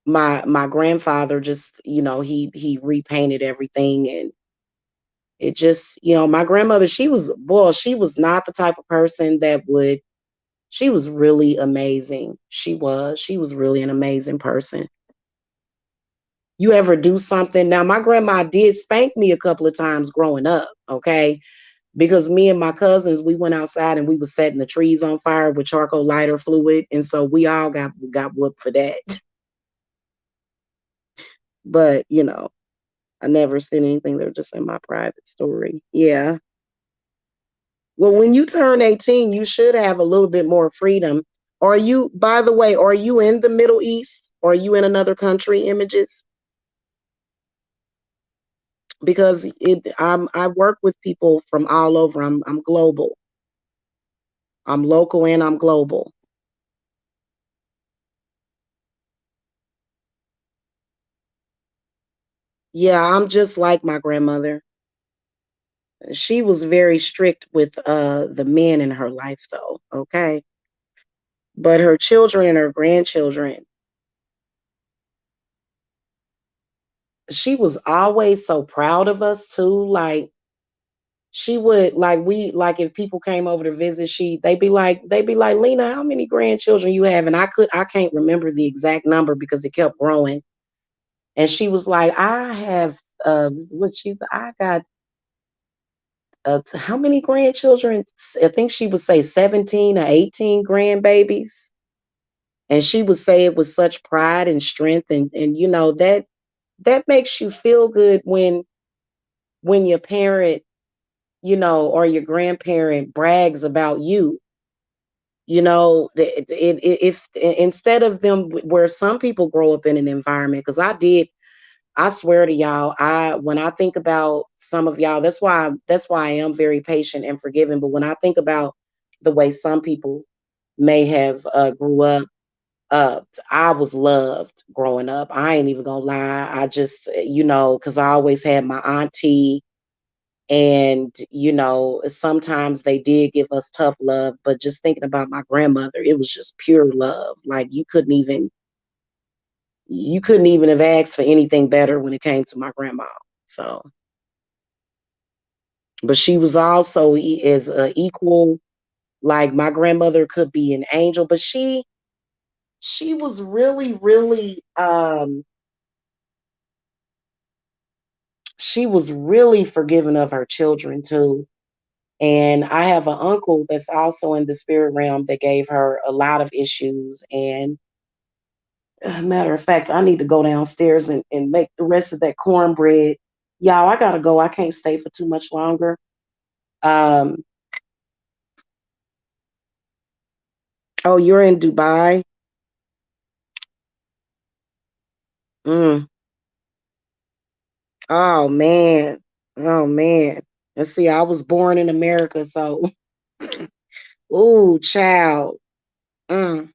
my grandfather just he repainted everything, and it just my grandmother, she was not the type of person that would. She was really amazing. She was really an amazing person. You ever do something? Now, my grandma did spank me a couple of times growing up, okay? Because me and my cousins, we went outside and we was setting the trees on fire with charcoal lighter fluid, and so we all got whooped for that. But I never said anything. They're just in my private story. Yeah. Well, when you turn 18, you should have a little bit more freedom. Are you, by the way, are you in the Middle East? Or are you in another country, Images? Because I work with people from all over. I'm global. I'm local and I'm global. Yeah, I'm just like my grandmother. She was very strict with the men in her life though, okay? But her children and her grandchildren, she was always so proud of us too. Like she would like if people came over to visit, they'd be like, Lena, how many grandchildren you have? And I can't remember the exact number because it kept growing. And she was like, I have what she I got how many grandchildren? I think she would say 17 or 18 grandbabies. And she would say it with such pride and strength, and you know that makes you feel good when your parent, you know, or your grandparent brags about you. You know, if instead of them, where some people grow up in an environment, because I did, I swear to y'all, I when I think about some of y'all, that's why I am very patient and forgiving. But when I think about the way some people may have grew up, uh, I was loved growing up. I ain't even gonna lie. I just, you know, because I always had my auntie, and you know, sometimes they did give us tough love. But just thinking about my grandmother, it was just pure love. Like you couldn't even have asked for anything better when it came to my grandma. So, but she was also as equal. Like my grandmother could be an angel, but she was really, really she was really forgiving of her children too. And I have an uncle that's also in the spirit realm that gave her a lot of issues. And matter of fact, I need to go downstairs and make the rest of that cornbread. Y'all, I gotta go. I can't stay for too much longer. Um, oh, you're in Dubai? Mm. Oh man. Oh man. Let's see, I was born in America, so ooh, child. Mm.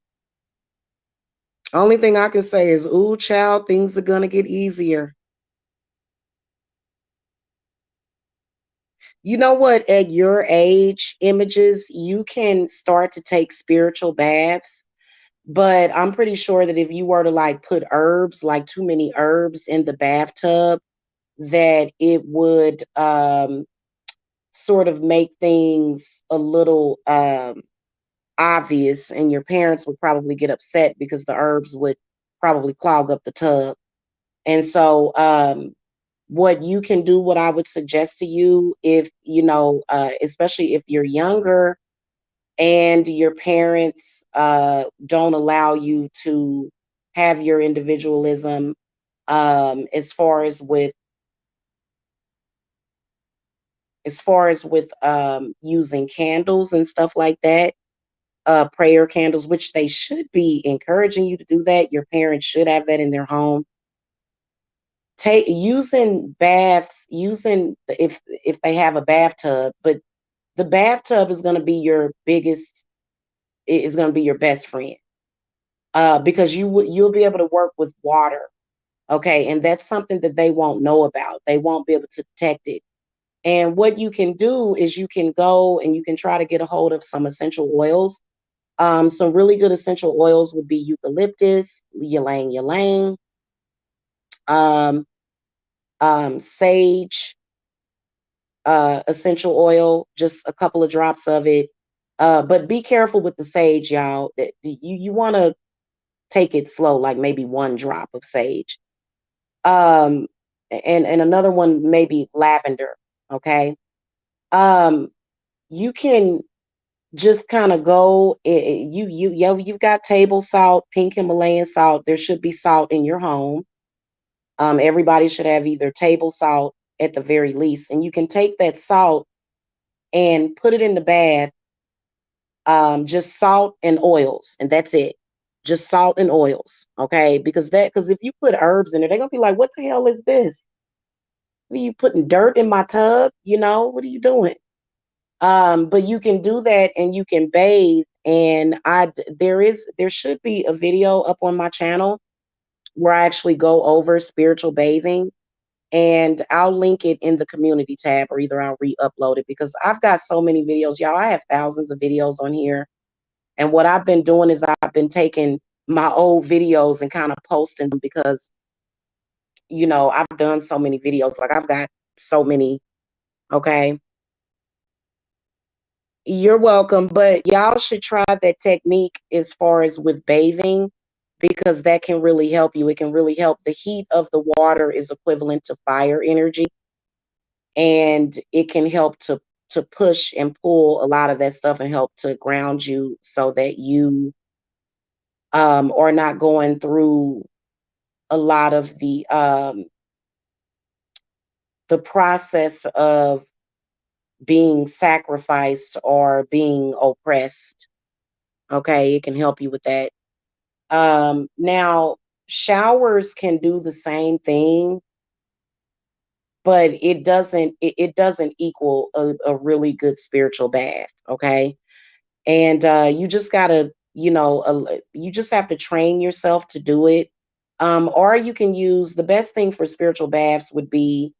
Only thing I can say is, ooh, child, things are gonna get easier. You know what? At your age, images, you can start to take spiritual baths. But I'm pretty sure that if you were to like put herbs, like too many herbs in the bathtub, that it would sort of make things a little obvious, and your parents would probably get upset because the herbs would probably clog up the tub. And so, what you can do, what I would suggest to you, if you know, especially if you're younger and your parents don't allow you to have your individualism, as far as with using candles and stuff like that, prayer candles, which they should be encouraging you to do that. Your parents should have that in their home. Take using baths, using if they have a bathtub, but the bathtub is going to be your biggest, is going to be your best friend, because you'll be able to work with water. Okay, and that's something that they won't know about. They won't be able to detect it. And what you can do is you can go and you can try to get a hold of some essential oils. Some really good essential oils would be eucalyptus, ylang ylang, um, sage, essential oil, just a couple of drops of it. But be careful with the sage, y'all. You want to take it slow, like maybe one drop of sage. Um, and another one maybe lavender. Okay. Um, you can just kind of go. You've got table salt, pink Himalayan salt. There should be salt in your home. Everybody should have either table salt at the very least, and you can take that salt and put it in the bath. Just salt and oils, and that's it. Just salt and oils, okay? Because if you put herbs in it, they're gonna be like, "What the hell is this? What are you putting dirt in my tub? You know, what are you doing?" But you can do that, and you can bathe. And there should be a video up on my channel where I actually go over spiritual bathing, and I'll link it in the community tab, or either I'll re-upload it, because I've got so many videos, y'all. I have thousands of videos on here. And what I've been doing is I've been taking my old videos and kind of posting them, because, you know, I've done so many videos. Like I've got so many. Okay. You're welcome. But y'all should try that technique as far as with bathing, because that can really help you. It can really help. The heat of the water is equivalent to fire energy, and it can help to push and pull a lot of that stuff and help to ground you so that you are not going through a lot of the process of being sacrificed or being oppressed. Okay, it can help you with that. Now, showers can do the same thing, but it doesn't equal a really good spiritual bath. Okay, and you just gotta, you just have to train yourself to do it. Or you can use, the best thing for spiritual baths would be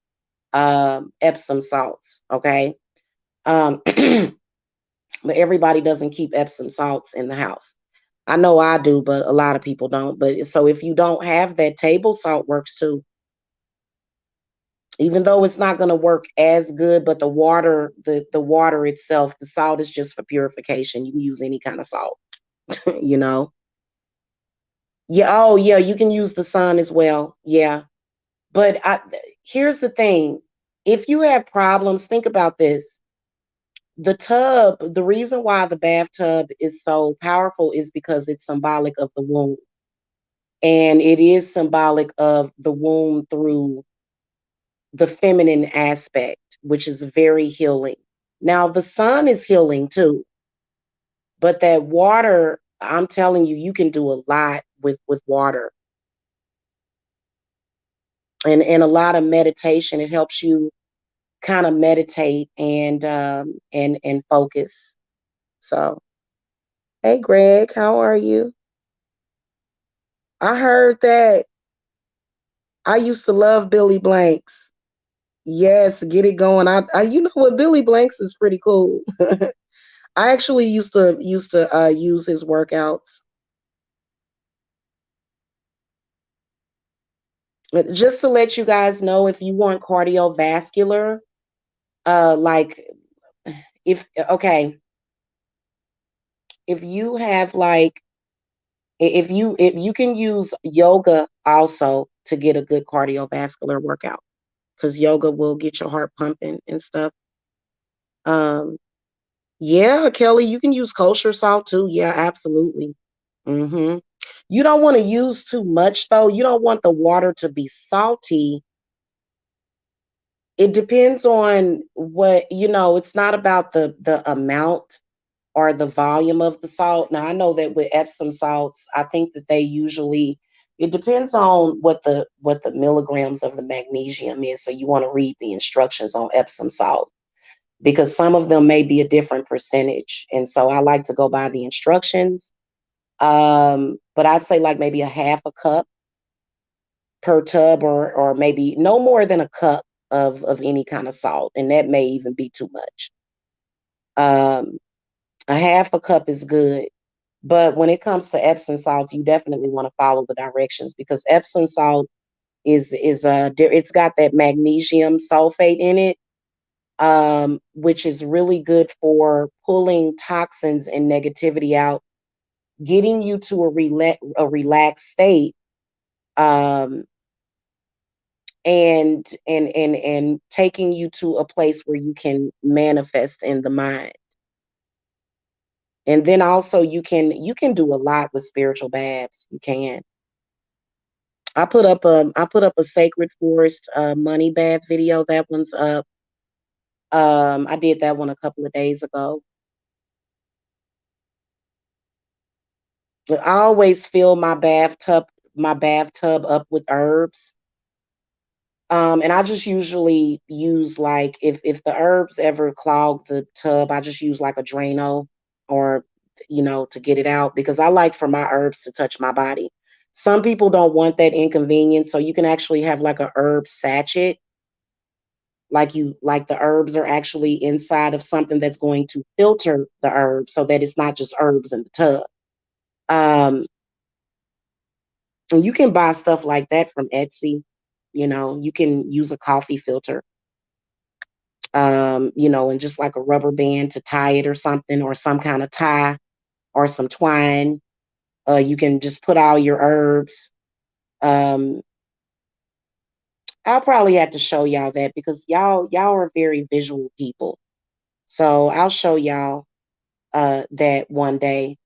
Epsom salts. Okay. um, but everybody doesn't keep Epsom salts in the house. I know I do, but a lot of people don't. But so if you don't have that, table salt works too. Even though it's not going to work as good, but the water itself, the salt is just for purification. You can use any kind of salt, you know. Yeah. Oh, yeah. You can use the sun as well. Yeah. But here's the thing: if you have problems, think about this. The tub, the reason why the bathtub is so powerful is because it's symbolic of the womb. And it is symbolic of the womb through the feminine aspect, which is very healing. Now, the sun is healing too, but that water, I'm telling you, you can do a lot with water, and a lot of meditation. It helps you kind of meditate and focus. So, hey, Greg, how are you? I heard that. I used to love Billy Blanks. Yes, get it going. You know what, Billy Blanks is pretty cool. I actually used to use his workouts. Just to let you guys know, if you want cardiovascular, like, if okay, if you have like, if you can use yoga also to get a good cardiovascular workout, because yoga will get your heart pumping and stuff. Um, yeah, Kelly, you can use kosher salt too. Yeah, absolutely. Hmm. You don't want to use too much though. You don't want the water to be salty. It depends on what, it's not about the amount or the volume of the salt. Now, I know that with Epsom salts, I think that they usually, it depends on what the milligrams of the magnesium is. So you want to read the instructions on Epsom salt, because some of them may be a different percentage. And so I like to go by the instructions. But I'd say like maybe a half a cup per tub, or maybe no more than a cup of any kind of salt. And that may even be too much. Um, a half a cup is good. But when it comes to Epsom salt, you definitely want to follow the directions, because Epsom salt it's got that magnesium sulfate in it, which is really good for pulling toxins and negativity out, getting you to a relaxed state, um, and taking you to a place where you can manifest in the mind. And then also you can do a lot with spiritual baths. You can. I put up a Sacred Forest money bath video. That one's up. I did that one a couple of days ago. But I always fill my bathtub up with herbs. And I just usually use, like, if the herbs ever clog the tub, I just use like a Drano, or to get it out, because I like for my herbs to touch my body. Some people don't want that inconvenience, so you can actually have like a herb sachet, like the herbs are actually inside of something that's going to filter the herbs, so that it's not just herbs in the tub. Um, and you can buy stuff like that from Etsy. You can use a coffee filter, and just like a rubber band to tie it, or something, or some kind of tie, or some twine. You can just put all your herbs. Um, I'll probably have to show y'all that, because y'all are very visual people. So I'll show y'all that one day,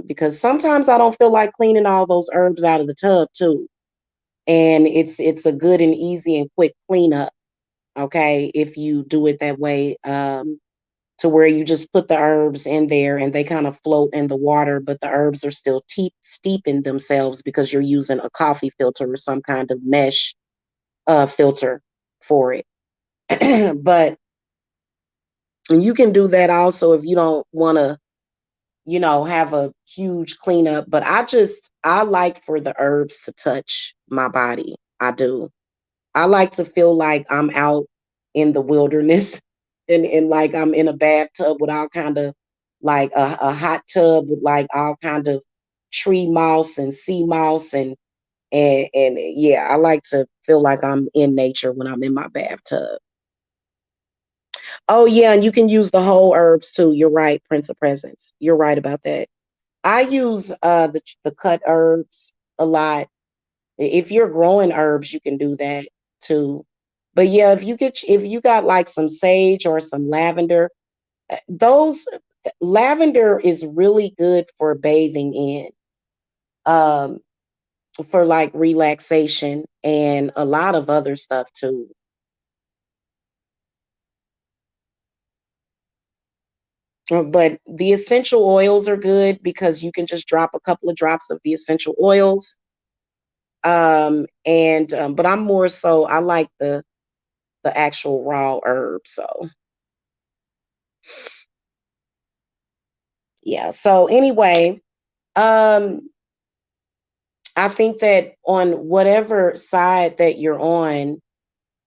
because sometimes I don't feel like cleaning all those herbs out of the tub too. And it's a good and easy and quick cleanup. Okay, if you do it that way, to where you just put the herbs in there and they kind of float in the water, but the herbs are still steeping themselves because you're using a coffee filter or some kind of mesh filter for it. But you can do that also if you don't want to, have a huge cleanup. But I like for the herbs to touch my body. I do. I like to feel like I'm out in the wilderness and like I'm in a bathtub with all kind of, like a hot tub with like all kind of tree moss and sea moss and yeah, I like to feel like I'm in nature when I'm in my bathtub. Oh yeah, and you can use the whole herbs too. You're right, Prince of Presence. You're right about that. I use the cut herbs a lot. If you're growing herbs, you can do that too. But yeah, if you got like some sage or some lavender, those lavender is really good for bathing in, um, for like relaxation and a lot of other stuff too. But the essential oils are good because you can just drop a couple of drops of the essential oils. And but I'm more so I like the actual raw herb. So yeah. So anyway, um, I think that on whatever side that you're on,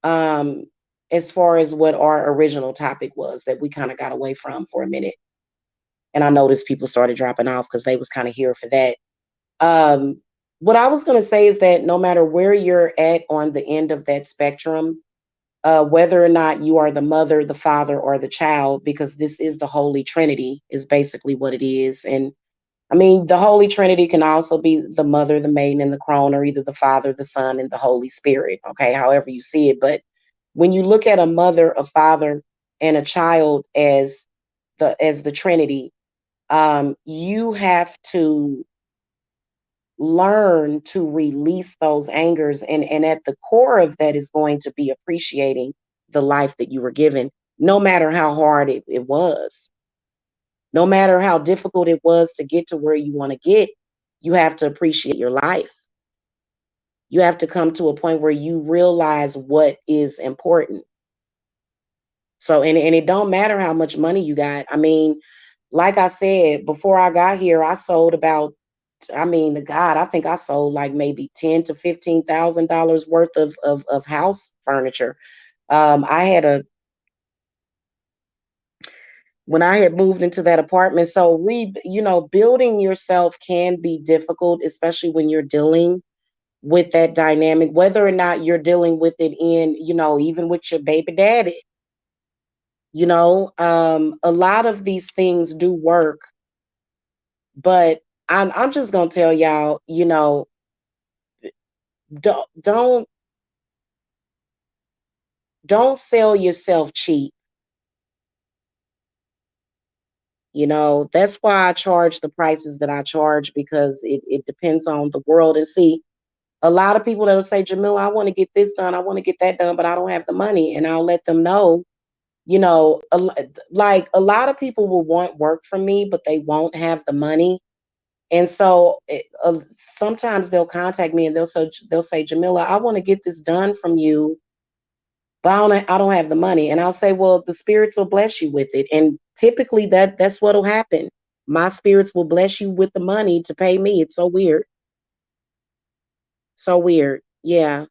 um, as far as what our original topic was that we kind of got away from for a minute, and I noticed people started dropping off because they was kind of here for that. Um, what I was going to say is that no matter where you're at on the end of that spectrum, whether or not you are the mother, the father, or the child, because this is the Holy Trinity, is basically what it is. And I mean, the Holy Trinity can also be the mother, the maiden, and the crone, or either the Father, the Son, and the Holy Spirit. Okay, however you see it. But when you look at a mother, a father, and a child as the Trinity, you have to learn to release those angers, and at the core of that is going to be appreciating the life that you were given, no matter how hard it was, no matter how difficult it was to get to where you want to get. You have to appreciate your life. You have to come to a point where you realize what is important. So and it don't matter how much money you got. I mean, like I said, before I got here, I sold about, I mean, the God, I think I sold like maybe $10,000 to $15,000 worth of house furniture. I had a When I had moved into that apartment. So building yourself can be difficult, especially when you're dealing with that dynamic, whether or not you're dealing with it in, even with your baby daddy. A lot of these things do work, but I'm just gonna tell y'all, don't don't sell yourself cheap. That's why I charge the prices that I charge, because it depends on the world. And see, a lot of people that'll say, Jamila, I want to get this done, I want to get that done, but I don't have the money. And I'll let them know, like a lot of people will want work from me, but they won't have the money. And so sometimes they'll contact me and they'll say, Jamila, I want to get this done from you, but I don't have the money. And I'll say, well, the spirits will bless you with it. And typically that's what'll happen. My spirits will bless you with the money to pay me. It's so weird. So weird. Yeah.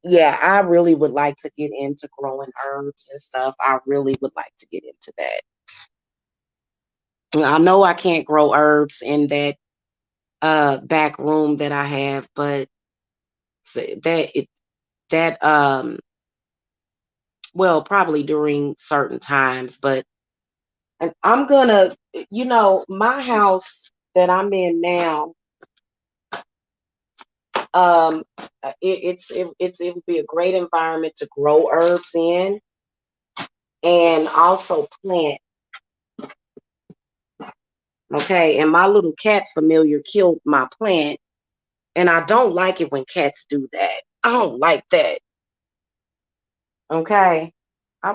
Yeah, I really would like to get into growing herbs and stuff. I really would like to get into that. I know I can't grow herbs in that back room that I have, but that well, probably during certain times. But I'm gonna, my house that I'm in now, um it would be a great environment to grow herbs in, and also plant. Okay, and my little cat familiar killed my plant, and I don't like it when cats do that. I don't like that. Okay, I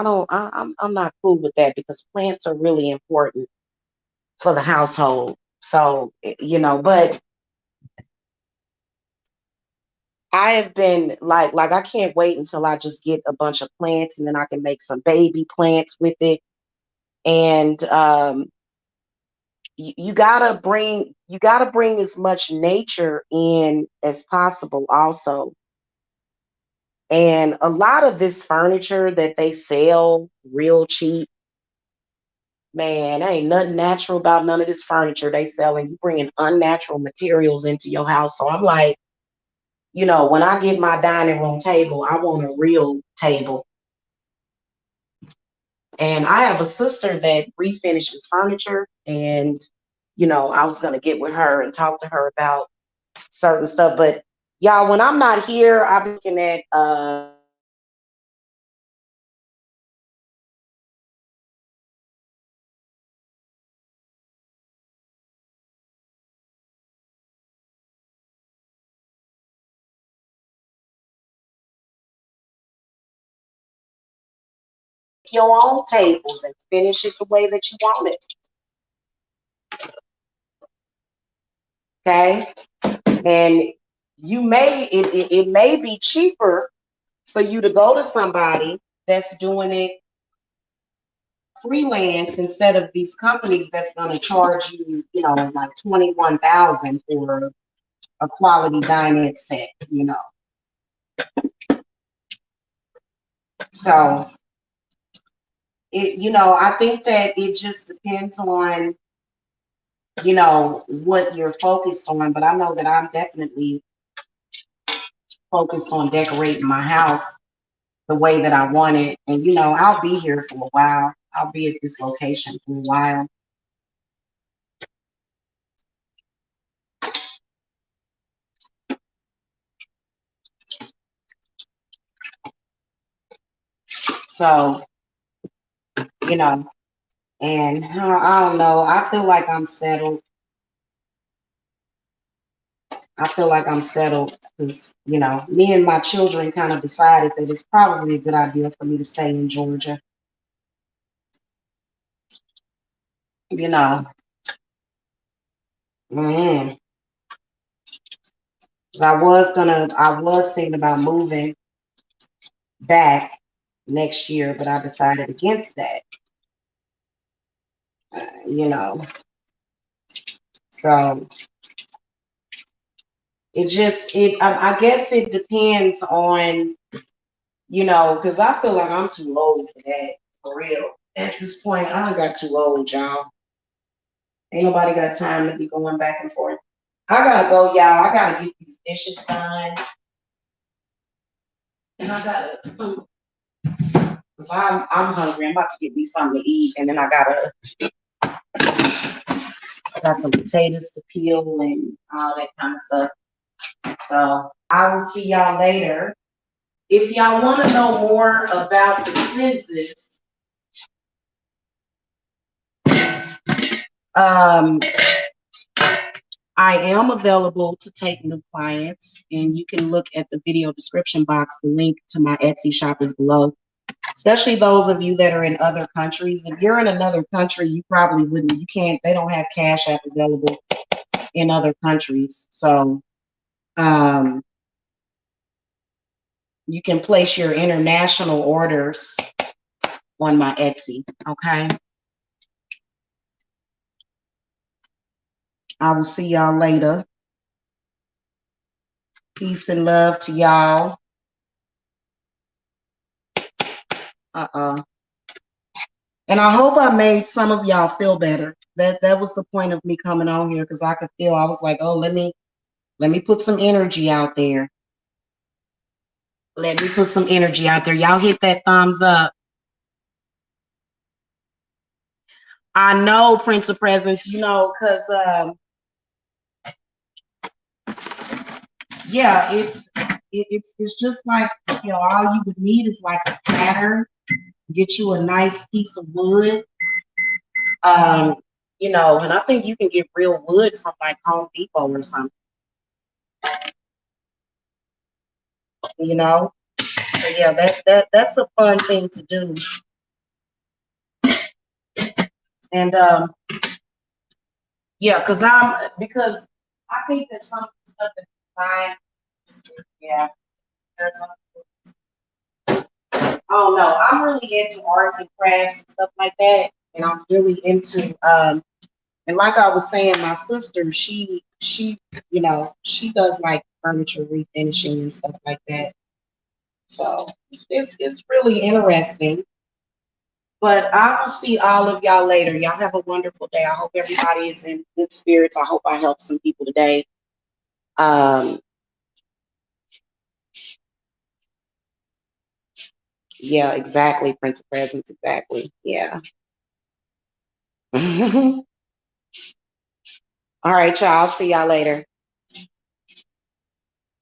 don't, I'm not cool with that because plants are really important for the household. So, but I have been like I can't wait until I just get a bunch of plants and then I can make some baby plants with it. And you gotta bring as much nature in as possible also. And a lot of this furniture that they sell real cheap, man, ain't nothing natural about none of this furniture they selling. You bringing unnatural materials into your house. So I'm like, when I get my dining room table, I want a real table. And I have a sister that refinishes furniture, and I was gonna get with her and talk to her about certain stuff. But y'all, when I'm not here, I'm looking at your own tables and finish it the way that you want it. Okay. And it may be cheaper for you to go to somebody that's doing it freelance instead of these companies that's going to charge you, like 21,000 for a quality dining set. So I think that it just depends on, what you're focused on. But I know that I'm definitely focused on decorating my house the way that I want it. And, I'll be here for a while. I'll be at this location for a while. So, you know, and I don't know. I feel like I'm settled. I feel like I'm settled because, me and my children kind of decided that it's probably a good idea for me to stay in Georgia. You know, mm, 'cause I was thinking about moving back next year, but I decided against that. Uh, you know, so I guess it depends on, because I feel like I'm too old for that, for real. At this point, I done got too old, y'all. Ain't nobody got time to be going back and forth. I gotta go, y'all. I gotta get these dishes done. And I gotta, because I'm hungry. I'm about to get me something to eat. And then I got some potatoes to peel and all that kind of stuff. So I will see y'all later. If y'all want to know more about the quizzes, um, I am available to take new clients, and you can look at the video description box. The link to my Etsy shop is below, especially those of you that are in other countries. If you're in another country, you probably wouldn't, they don't have Cashapp available in other countries. So you can place your international orders on my Etsy, okay? I will see y'all later. Peace and love to y'all. And I hope I made some of y'all feel better. That was the point of me coming on here, because I could feel, I was like, oh, let me put some energy out there. Let me put some energy out there. Y'all hit that thumbs up. I know, Prince of Presence, because yeah, it's just like, all you would need is like a pattern. Get you a nice piece of wood. Um, and I think you can get real wood from like Home Depot or something, you know. So yeah, that's a fun thing to do. And yeah, because I think that some of the stuff that I yeah, there's oh no, I'm really into arts and crafts and stuff like that. And I'm really into and like I was saying, my sister, she does like furniture refinishing and stuff like that. So it's really interesting. But I will see all of y'all later. Y'all have a wonderful day. I hope everybody is in good spirits. I hope I helped some people today. Um, yeah, exactly, Prince of Presence, exactly. Yeah. All right, y'all. I'll see y'all later.